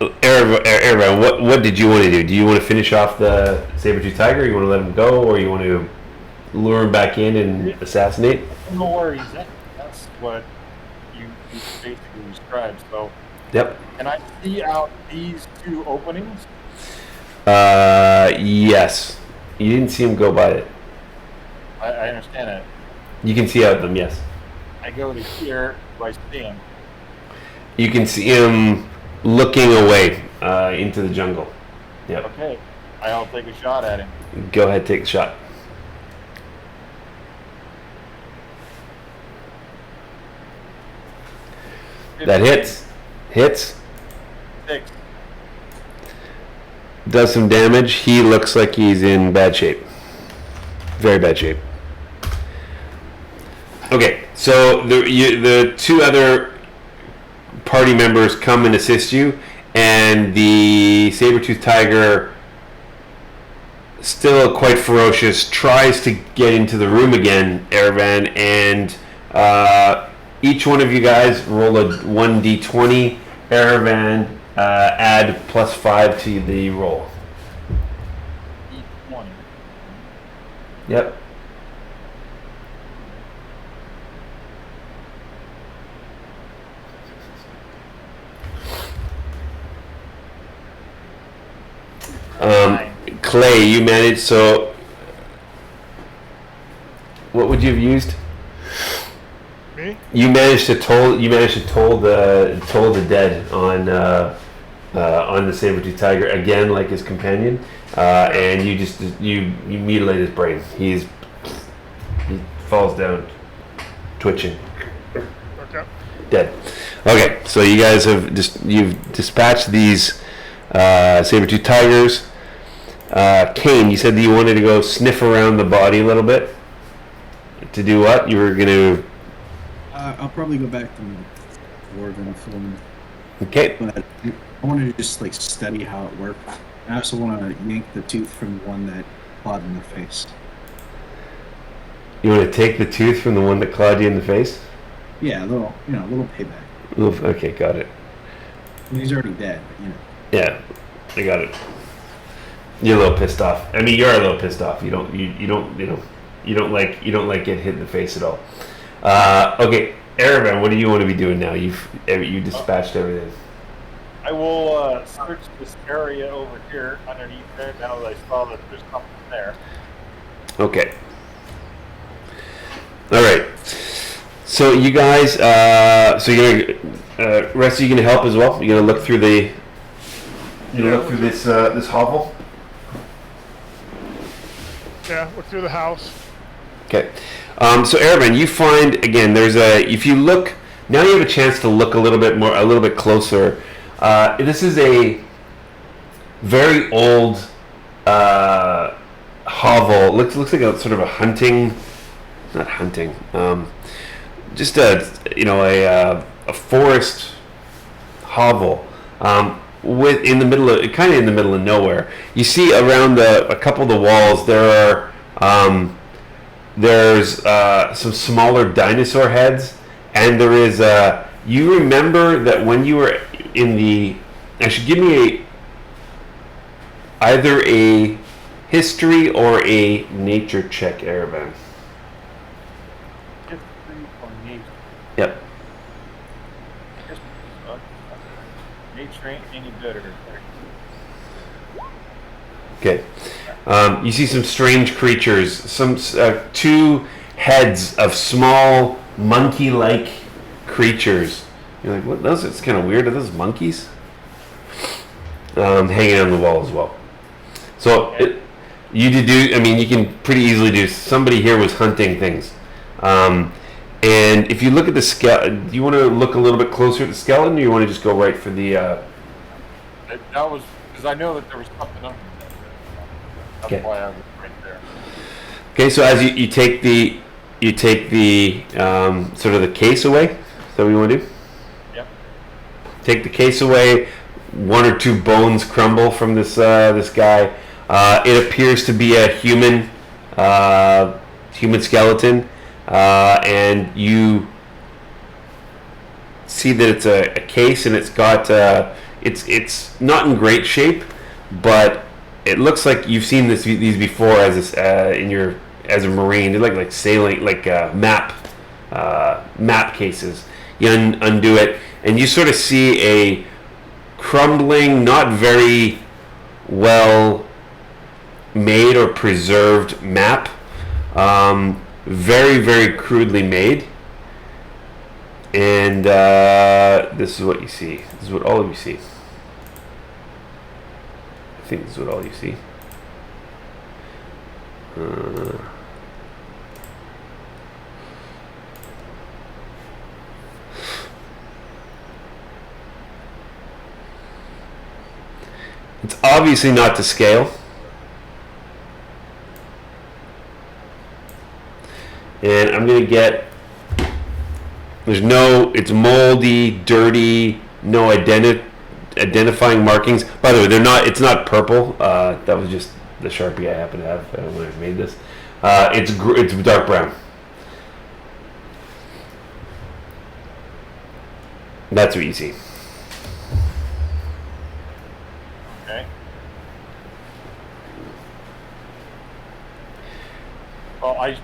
Erevan, what did you want to do? Do you want to finish off the saber-tooth tiger? Or you want to let him go, or you want to lure him back in and assassinate? No worries. That's what you basically described. So, Yep. can I see out these 2 openings? Yes. You didn't see him go by it. I understand that. You can see out them, yes. I go to here, do I see him? You can see him looking away into the jungle. Yep. Okay, I'll take a shot at him. Go ahead, take the shot. That hits. Hits. 6. Does some damage. He looks like he's in bad shape. Very bad shape. Okay, so the 2 other party members come and assist you, and the saber-tooth tiger, still quite ferocious, tries to get into the room again, Erevan, and each one of you guys roll a 1d20. Erevan, add +5 to the roll. D20. Yep. Clay, you managed. So, what would you have used? Me? You managed to toll the dead on the saber-tooth tiger again, like his companion, and you mutilate his brain. He falls down, twitching, Okay. dead. Okay, so you guys have you've dispatched these saber-tooth tigers. Kane, you said that you wanted to go sniff around the body a little bit. To do what? You were going to... I'll probably go back to the dwarven film. Okay. But I wanted to just like study how it worked. I also want to yank the tooth from the one that clawed in the face. You want to take the tooth from the one that clawed you in the face? Yeah, a little payback. Okay, got it. He's already dead, but Yeah, I got it. You're a little pissed off. I mean, you're a little pissed off. You don't like getting hit in the face at all. Okay, Erevan, what do you want to be doing now? You dispatched everything. I will search this area over here underneath there now that I saw that there's something there. Okay. All right. So you guys, so you're gonna, rest of you gonna help as well. You're gonna look through the, this hovel. Yeah, look through the house. Okay. So Erevan, you find again. If you look now, you have a chance to look a little bit closer. This is a very old hovel. Looks like a sort of a hunting, not hunting. Just a forest hovel. In the middle of nowhere. You see around a couple of the walls there are there's some smaller dinosaur heads, and there is you remember that when you were in the, actually give me either a history or a nature check, Erevan. History or nature? Yep. Nature ain't any better. Okay. You see some strange creatures, some two heads of small monkey-like creatures. You're like, what? Those? It's kind of weird. Are those monkeys? Hanging on the wall as well. So you can pretty easily do. Somebody here was hunting things, and if you look at the skeleton, do you want to look a little bit closer at the skeleton, or you want to just go right for the? That was because I know that there was something under there. That's why I was right there. Okay, so as you take the sort of the case away. Is that what you want to do? Yep. Take the case away. One or two bones crumble from this guy. It appears to be a human skeleton, and you see that it's a case, and it's got it's not in great shape, but it looks like you've seen these before as a marine. They're like sailing, map cases. You undo it, and you sort of see a crumbling, not very well made or preserved map. Very, very crudely made. And this is what you see. This is what all of you see. I think this is what all you see. It's obviously not to scale. And I'm going to get, it's moldy, dirty, no identifying markings. By the way, it's not purple. That was just the Sharpie I happen to have. I don't know when I made this. It's dark brown. That's what you see. Okay. Well, I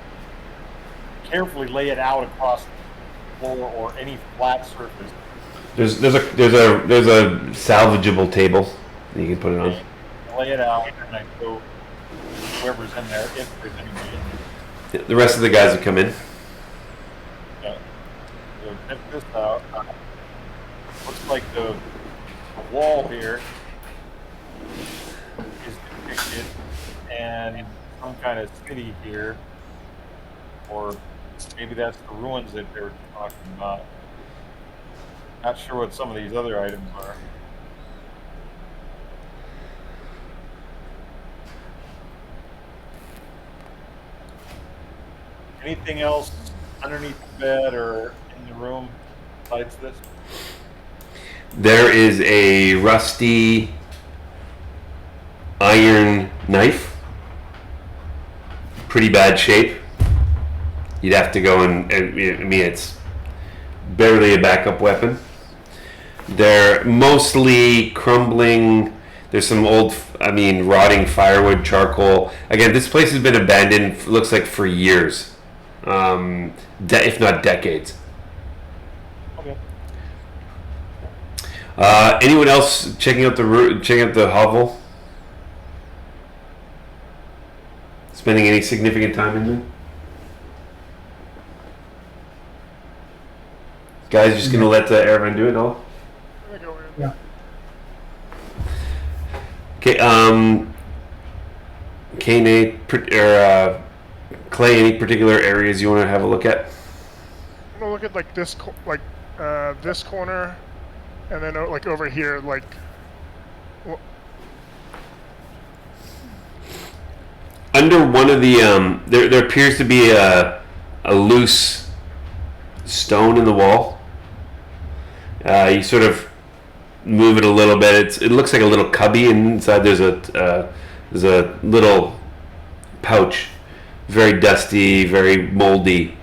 carefully lay it out across the floor or any flat surface. There's a salvageable table that you can put it on. I lay it out and I go whoever's in there, if there's anybody in there. The rest of the guys have come in. Yeah. So check this out. Looks like the wall here is depicted, and some kind of city here, or maybe that's the ruins that they were talking about. Not sure what some of these other items are. Anything else underneath the bed or in the room besides this? There is a rusty iron knife. Pretty bad shape. You'd have to go and, I mean, it's barely a backup weapon. They're mostly crumbling. There's some old, rotting firewood, charcoal. Again, this place has been abandoned, looks like for years, if not decades. Okay. Anyone else checking out the hovel? Spending any significant time in there? Guys, just gonna let Aaron do it all? I'm gonna go in. Yeah. Okay, Kane, Clay, any particular areas you want to have a look at? I'm gonna look at like this, this corner, and then like over here, like. Well, Under one of the, there appears to be a loose stone in the wall. You sort of move it a little bit. It looks like a little cubby, and inside there's a little pouch, very dusty, very moldy.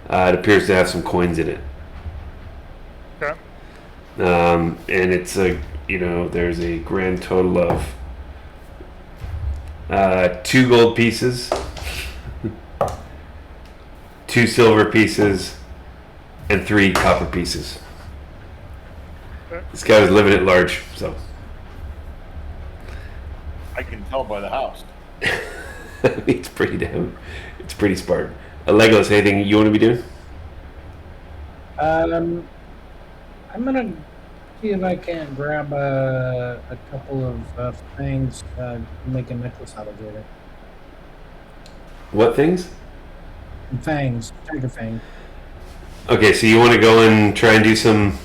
It appears to have some coins in it. okay. And it's there's a grand total of 2 gold pieces, 2 silver pieces, and 3 copper pieces. This guy was living at large, so. I can tell by the house. It's pretty Spartan. Legolas, anything you want to be doing? I'm gonna see if I can't grab a couple of things to make a necklace out of it. What things? Fangs, tiger fangs. Okay, so you want to go and try and do some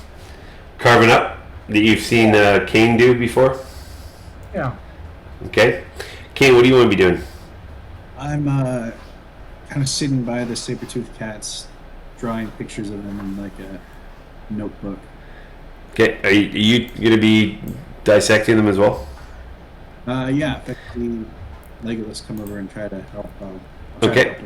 carving up that you've seen Kane do before? Yeah. Okay. Kane, what do you want to be doing? I'm kind of sitting by the saber-toothed cats, drawing pictures of them in like a notebook. Okay, are you going to be dissecting them as well? Yeah, effectively, Legolas come over and try to help. Okay.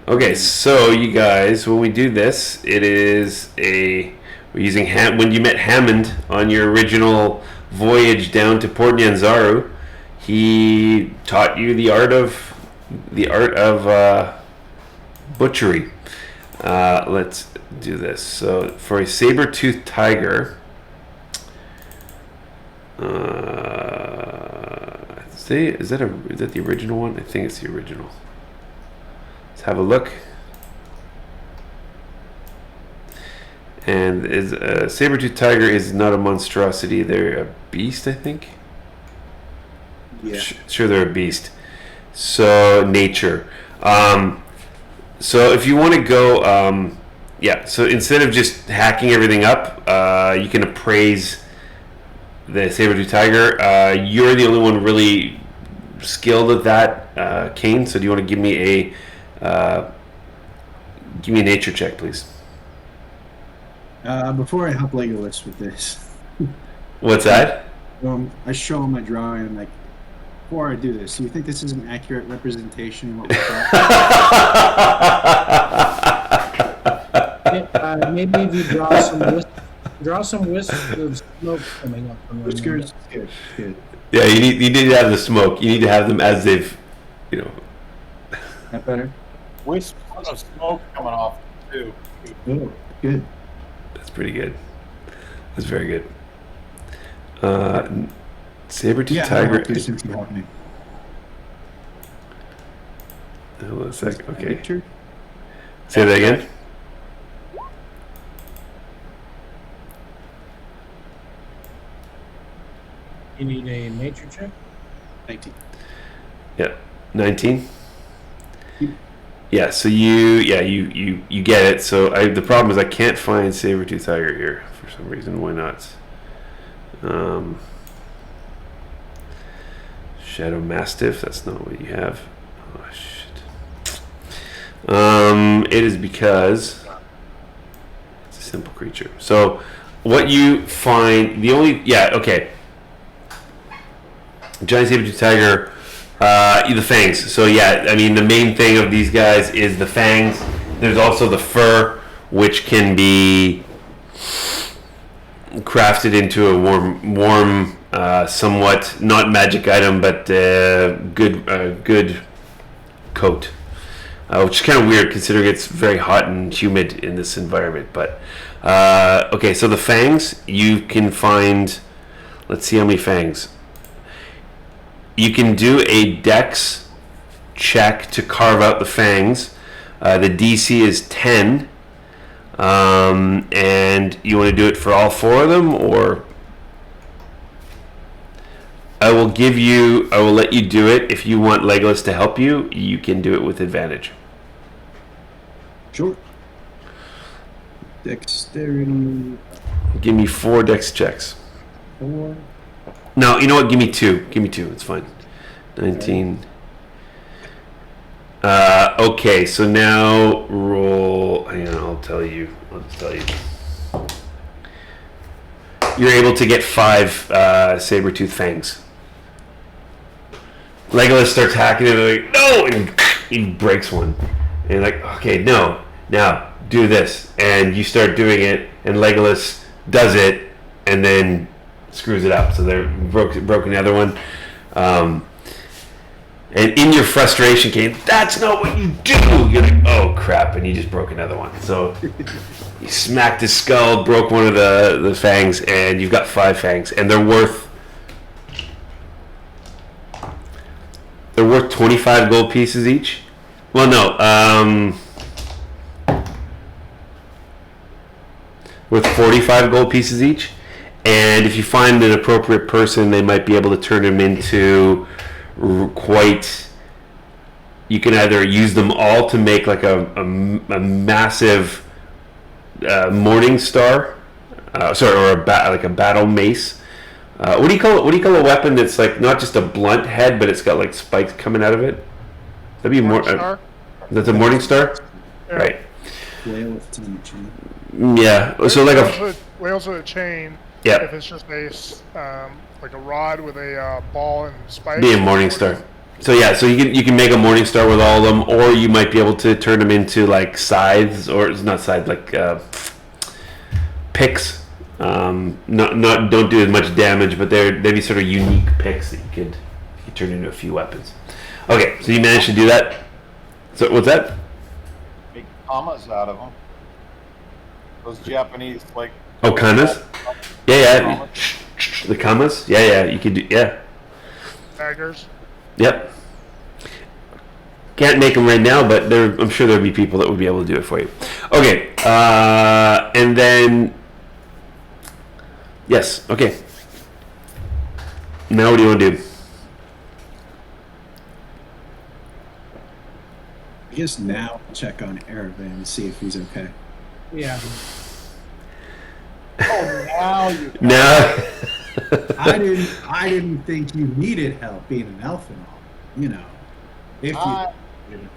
Okay, so you guys, when we do this, it is we're using when you met Hammond on your original voyage down to Port Nyanzaru, he taught you the art of butchery. Let's do this. So for a saber-toothed tiger, is that the original one? I think it's the original. Let's have a look. And a saber-toothed tiger is not a monstrosity. They're a beast, I think. Yeah. Sure, they're a beast. So nature. So if you want to go, so instead of just hacking everything up, you can appraise the saber-toothed tiger. You're the only one really skilled at that, Kane. So do you want to give me a nature check, please? Before I help Legolas with this, What's that? I show him my drawing. I'm like, before I do this, do you think this is an accurate representation of what we thought? Maybe if you draw some wisps of smoke coming up from It's them. good. It's good. Yeah, you need to have the smoke. You need to have them as they've, That better? Wisp of smoke coming off too. Oh, good. That's pretty good. That's very good. Saber-toothed tiger. Since you helped me. Hold on a sec. Okay. Picture? Say that again. You need a nature check? 19. Yeah. 19. Yep. Yeah. So you get it. So the problem is I can't find saber-toothed tiger here for some reason. Why not? Shadow Mastiff. That's not what you have. Oh shit. It is because it's a simple creature. So what you find, okay. Giant saber-tooth tiger, the fangs. So yeah, I mean the main thing of these guys is the fangs. There's also the fur, which can be crafted into a warm, somewhat not magic item, but good coat. Which is kind of weird considering it's very hot and humid in this environment. But okay, so the fangs you can find. Let's see how many fangs. You can do a dex check to carve out the fangs. The DC is 10. And you want to do it for all 4 of them, or I will let you do it. If you want Legolas to help you, you can do it with advantage. Sure. Dexterity. Give me 4 dex checks. 4. No, you know what? Give me 2. It's fine. 19. Okay, so now roll. Hang on, I'll tell you. You're able to get 5 saber-tooth fangs. Legolas starts hacking it, like, no! And he breaks one. And you're like, okay, no. Now, do this. And you start doing it, and Legolas does it, and then screws it up. So they broke another one. And in your frustration came, that's not what you do! You're like, oh crap, and you just broke another one. So you smacked his skull, broke one of the fangs, and you've got 5 fangs. And they're worth 25 gold pieces each. Well, no, worth 45 gold pieces each. And if you find an appropriate person, they might be able to turn them into you can either use them all to make like a massive morning star, or like a battle mace. What do you call a weapon that's like not just a blunt head, but it's got like spikes coming out of it? That'd be more. That's a morning star, Yeah. right? Whale with its own chain. Yeah. So like whales with a chain. Yeah. If it's just like a rod with a ball and spikes. Be a morning star. So yeah, so you can make a morning star with all of them, or you might be able to turn them into like scythes, or it's not scythes, like picks. Don't do as much damage, but they'd be sort of unique picks that you could turn into a few weapons. Okay, so you managed to do that. So what's that? Make kamas out of them. Those Japanese, like. Oh, kamas? Yeah. The kamas? Yeah, you could do, yeah. Daggers. Yep. Can't make them right now, but I'm sure there'll be people that would be able to do it for you. Okay, and then, yes, okay. Now what do you want to do? I guess now I'll check on Aravan and see if he's okay. Yeah. Oh, now you. No. I didn't think you needed help being an elf and all. You know, if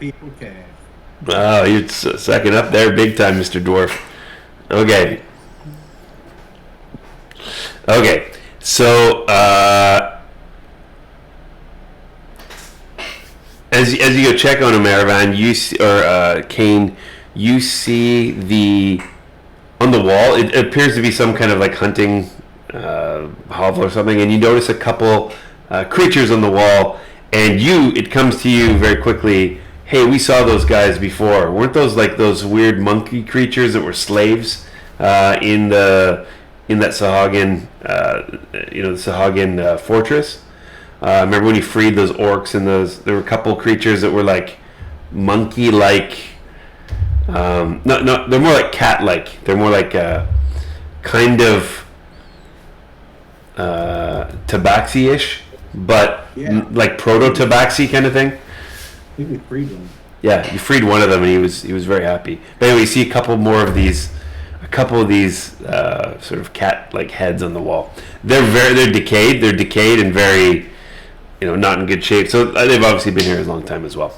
people can. Oh, you're sucking up there big time, Mr. Dwarf. Okay. So as you go check on him, Aravan, Kane, you see on the wall. It appears to be some kind of like hunting hovel or something, and you notice a couple creatures on the wall, and it comes to you very quickly. Hey, we saw those guys before. Weren't those like those weird monkey creatures that were slaves in that Sahagin, the Sahagin fortress? Remember when you freed those orcs and there were a couple creatures that were like monkey-like. No, they're more like cat-like. They're more like kind of tabaxi-ish, but like proto-tabaxi kind of thing. I think we freed one. Yeah, you freed one of them, and he was very happy. But anyway, you see a couple of these sort of cat-like heads on the wall. They're decayed. They're decayed and very, not in good shape. So they've obviously been here a long time as well.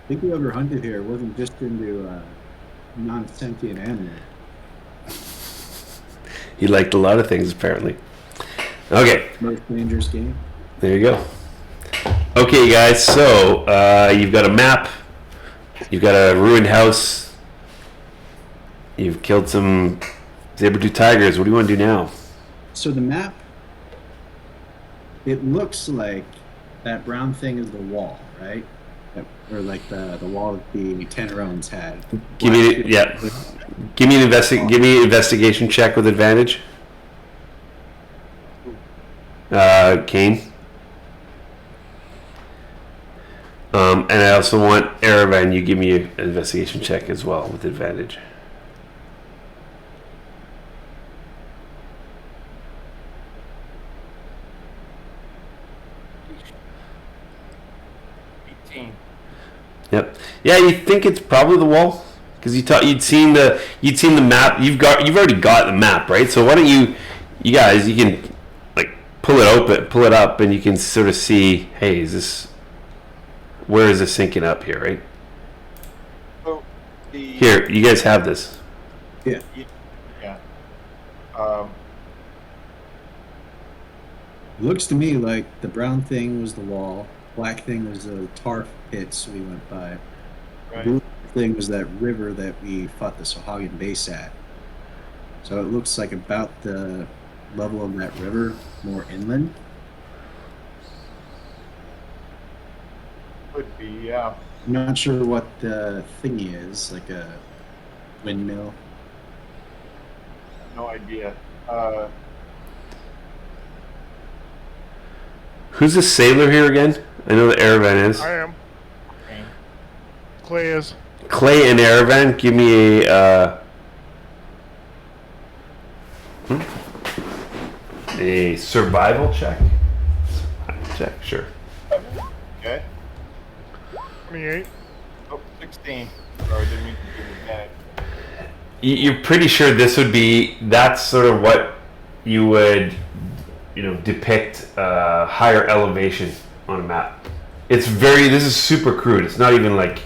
think whoever hunted here wasn't just into non-sentient animals. He liked a lot of things, apparently. Okay, Most dangerous game. there you go. Okay, guys, so you've got a map. You've got a ruined house. You've killed some saber-tooth tigers. What do you want to do now? So the map, it looks like that brown thing is the wall, right? Or like the wall that the Tenerones had. Give me Give me an investigation check with advantage. Kane. And I also want Erevan, you give me an investigation check as well with advantage. Yep. Yeah, you think it's probably the wall because you'd seen the map. You've already got the map, right? So why don't you guys, you can like pull it up, and you can sort of see, hey, where is this syncing up here, right? So Here, you guys have this. Yeah. Yeah. It looks to me like the brown thing was the wall, black thing was the tar pits we went by. Right. Blue thing was that river that we fought the Sohagan base at. So it looks like about the level of that river, more inland. Could be, yeah. I'm not sure what the thingy is, like a windmill. No idea. Who's the sailor here again? I know that Erevan is. I am. Okay. Clay is. Clay and Erevan, give me a survival check. Sure. Okay. 28. Oh, 16. Sorry, didn't mean to give advantage. You're pretty sure that's sort of what you would, depict higher elevation on a map. This is super crude. It's not even like,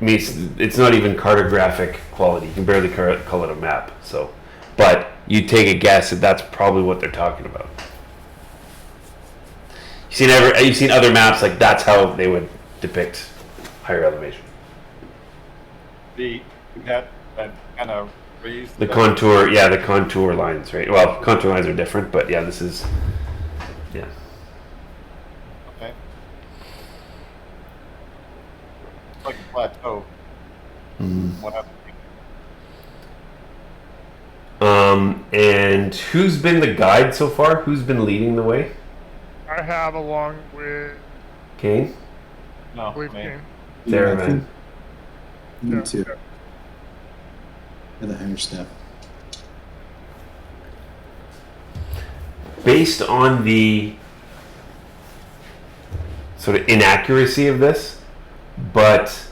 it's not even cartographic quality. You can barely call it a map. So, but you take a guess that that's probably what they're talking about. You've seen other maps, like that's how they would depict higher elevation. That kind of raised The contour lines, right? Well, contour lines are different, but yeah, this is, yeah. Okay. It's like a plateau. What happened? And who's been the guide so far? Who's been leading the way? I have along with Kane? No, Believe me. King. There, I man. think me Yeah. too. For the higher step. Based on the sort of inaccuracy of this, but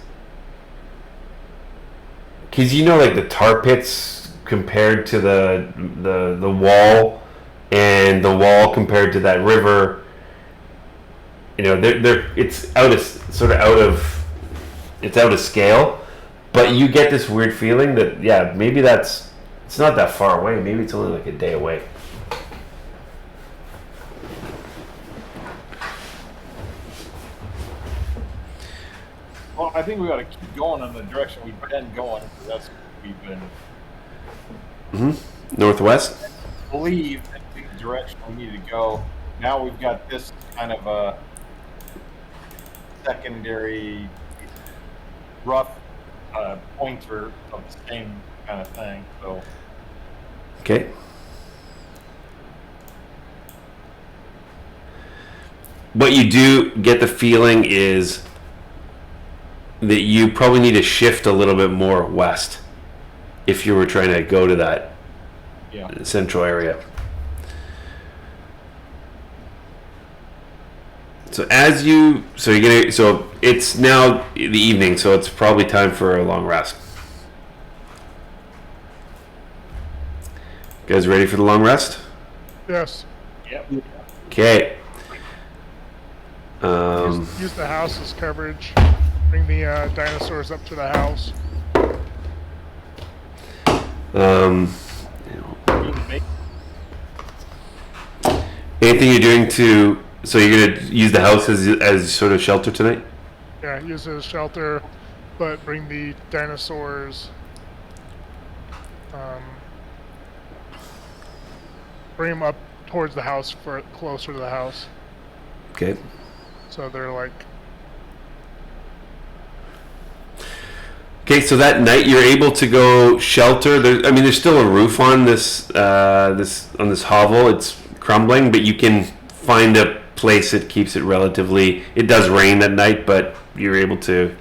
because like the tar pits compared to the wall, and the wall compared to that river, it's out of scale. But you get this weird feeling that maybe it's not that far away. Maybe it's only like a day away. Well, I think we got to keep going in the direction we've been going, because that's what we've been. Northwest. Believe that's the direction we need to go. Now we've got this kind of a secondary rough pointer of the same kind of thing. So Okay. What you do get the feeling is that you probably need to shift a little bit more west if you were trying to go to that central area. So so it's now the evening, so it's probably time for a long rest. You guys ready for the long rest? Yes. yep. Okay. Use the house as coverage. Bring the dinosaurs up to the house. Anything you're doing to? So you're gonna use the house as sort of shelter tonight? Yeah, use it as shelter, but bring the dinosaurs. Bring them up towards the house, closer to the house. Okay. So they're like. Okay, so that night you're able to go shelter. There's still a roof on this hovel. It's crumbling, but you can find a place that keeps it relatively. It does rain at night, but you're able to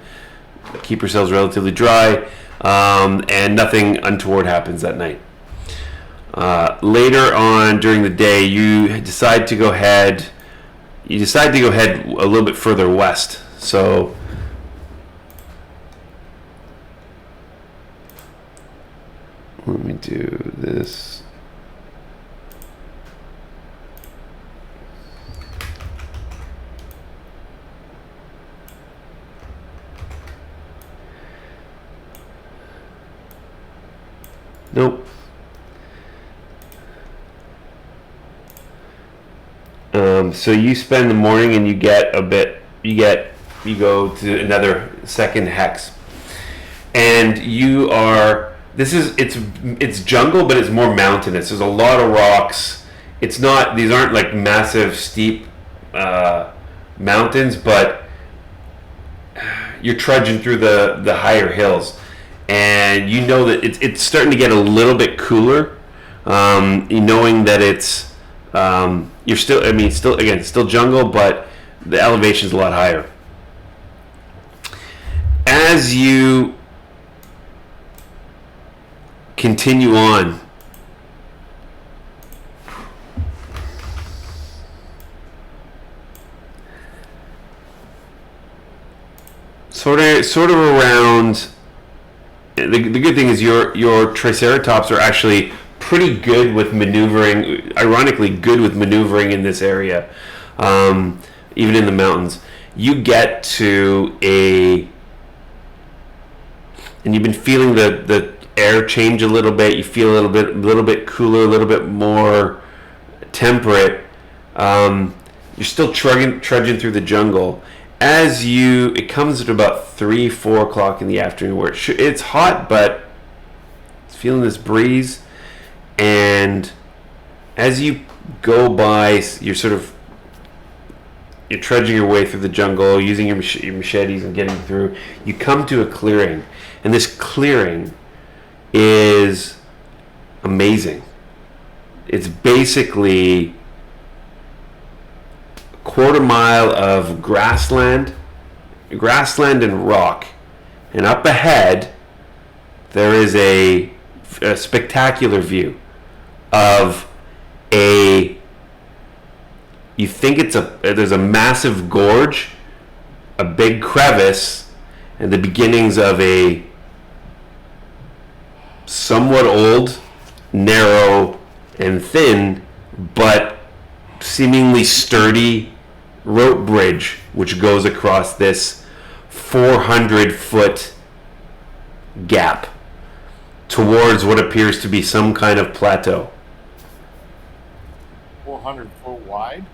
keep yourselves relatively dry, and nothing untoward happens that night. Later on during the day, you decide to go ahead. You decide to go ahead a little bit further west. So. Let me do this. Nope. So you spend the morning and you go to another second hex, and you are. It's jungle, but it's more mountainous. There's a lot of rocks. These aren't like massive steep mountains, but you're trudging through the higher hills, and you know that it's starting to get a little bit cooler. Knowing that it's you're still jungle, but the elevation's a lot higher. As you continue on, sort of around. The good thing is your Triceratops are actually pretty good with maneuvering. Ironically, good with maneuvering in this area, even in the mountains. You get to and you've been feeling the air change a little bit. You feel a little bit cooler, a little bit more temperate. You're still trudging through the jungle. It comes at about 3-4 o'clock in the afternoon, where it's hot, but it's feeling this breeze. And as you go by, you're trudging your way through the jungle, using your machetes and getting through. You come to a clearing, and this clearing is amazing. It's basically a quarter mile of grassland and rock, and up ahead there is a spectacular view of there's a massive gorge, a big crevice, and the beginnings of a somewhat old, narrow, and thin, but seemingly sturdy rope bridge which goes across this 400-foot gap towards what appears to be some kind of plateau. 400 foot wide?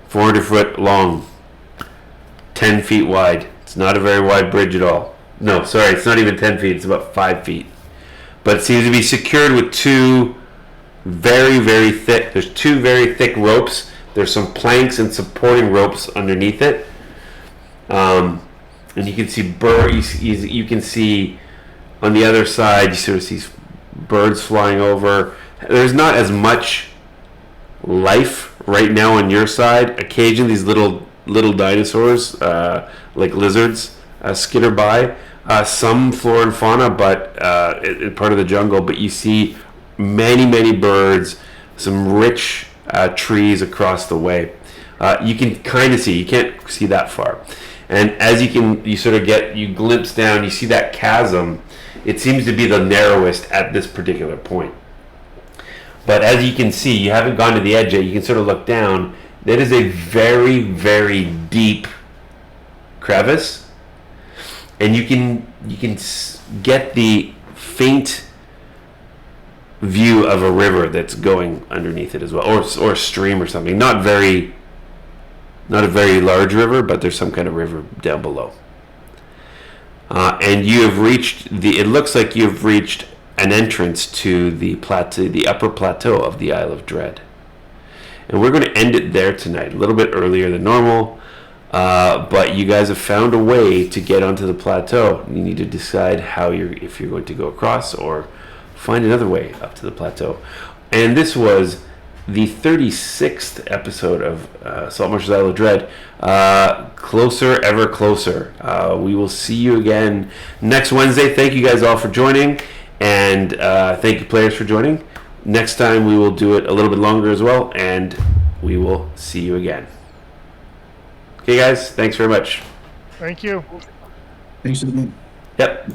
400 foot long, 10 feet wide. It's not a very wide bridge at all. No, sorry, it's not even 10 feet, it's about 5 feet. But it seems to be secured with two very thick ropes. There's some planks and supporting ropes underneath it. And you can see you can see on the other side, you sort of see birds flying over. There's not as much life right now on your side. Occasionally these little dinosaurs, like lizards, skitter by. Some flora and fauna, but part of the jungle. But you see many birds, some rich trees across the way. You can kind of see. You can't see that far. And as you glimpse down, you see that chasm. It seems to be the narrowest at this particular point. But as you can see, you haven't gone to the edge yet. You can sort of look down. That is a very, very deep crevice, and you can get the faint view of a river that's going underneath it as well, or a stream or something. Not a very large river, but there's some kind of river down below. And you have reached it looks like you've reached an entrance to the upper plateau of the Isle of Dread. And we're going to end it there tonight, a little bit earlier than normal. But you guys have found a way to get onto the plateau. You need to decide if you're going to go across or find another way up to the plateau. And this was the 36th episode of Saltmarsh's Isle of Dread. Closer, ever closer. We will see you again next Wednesday. Thank you guys all for joining, and thank you players for joining. Next time we will do it a little bit longer as well, and we will see you again. Okay guys, thanks very much. Thank you. Thanks for the game. Yep.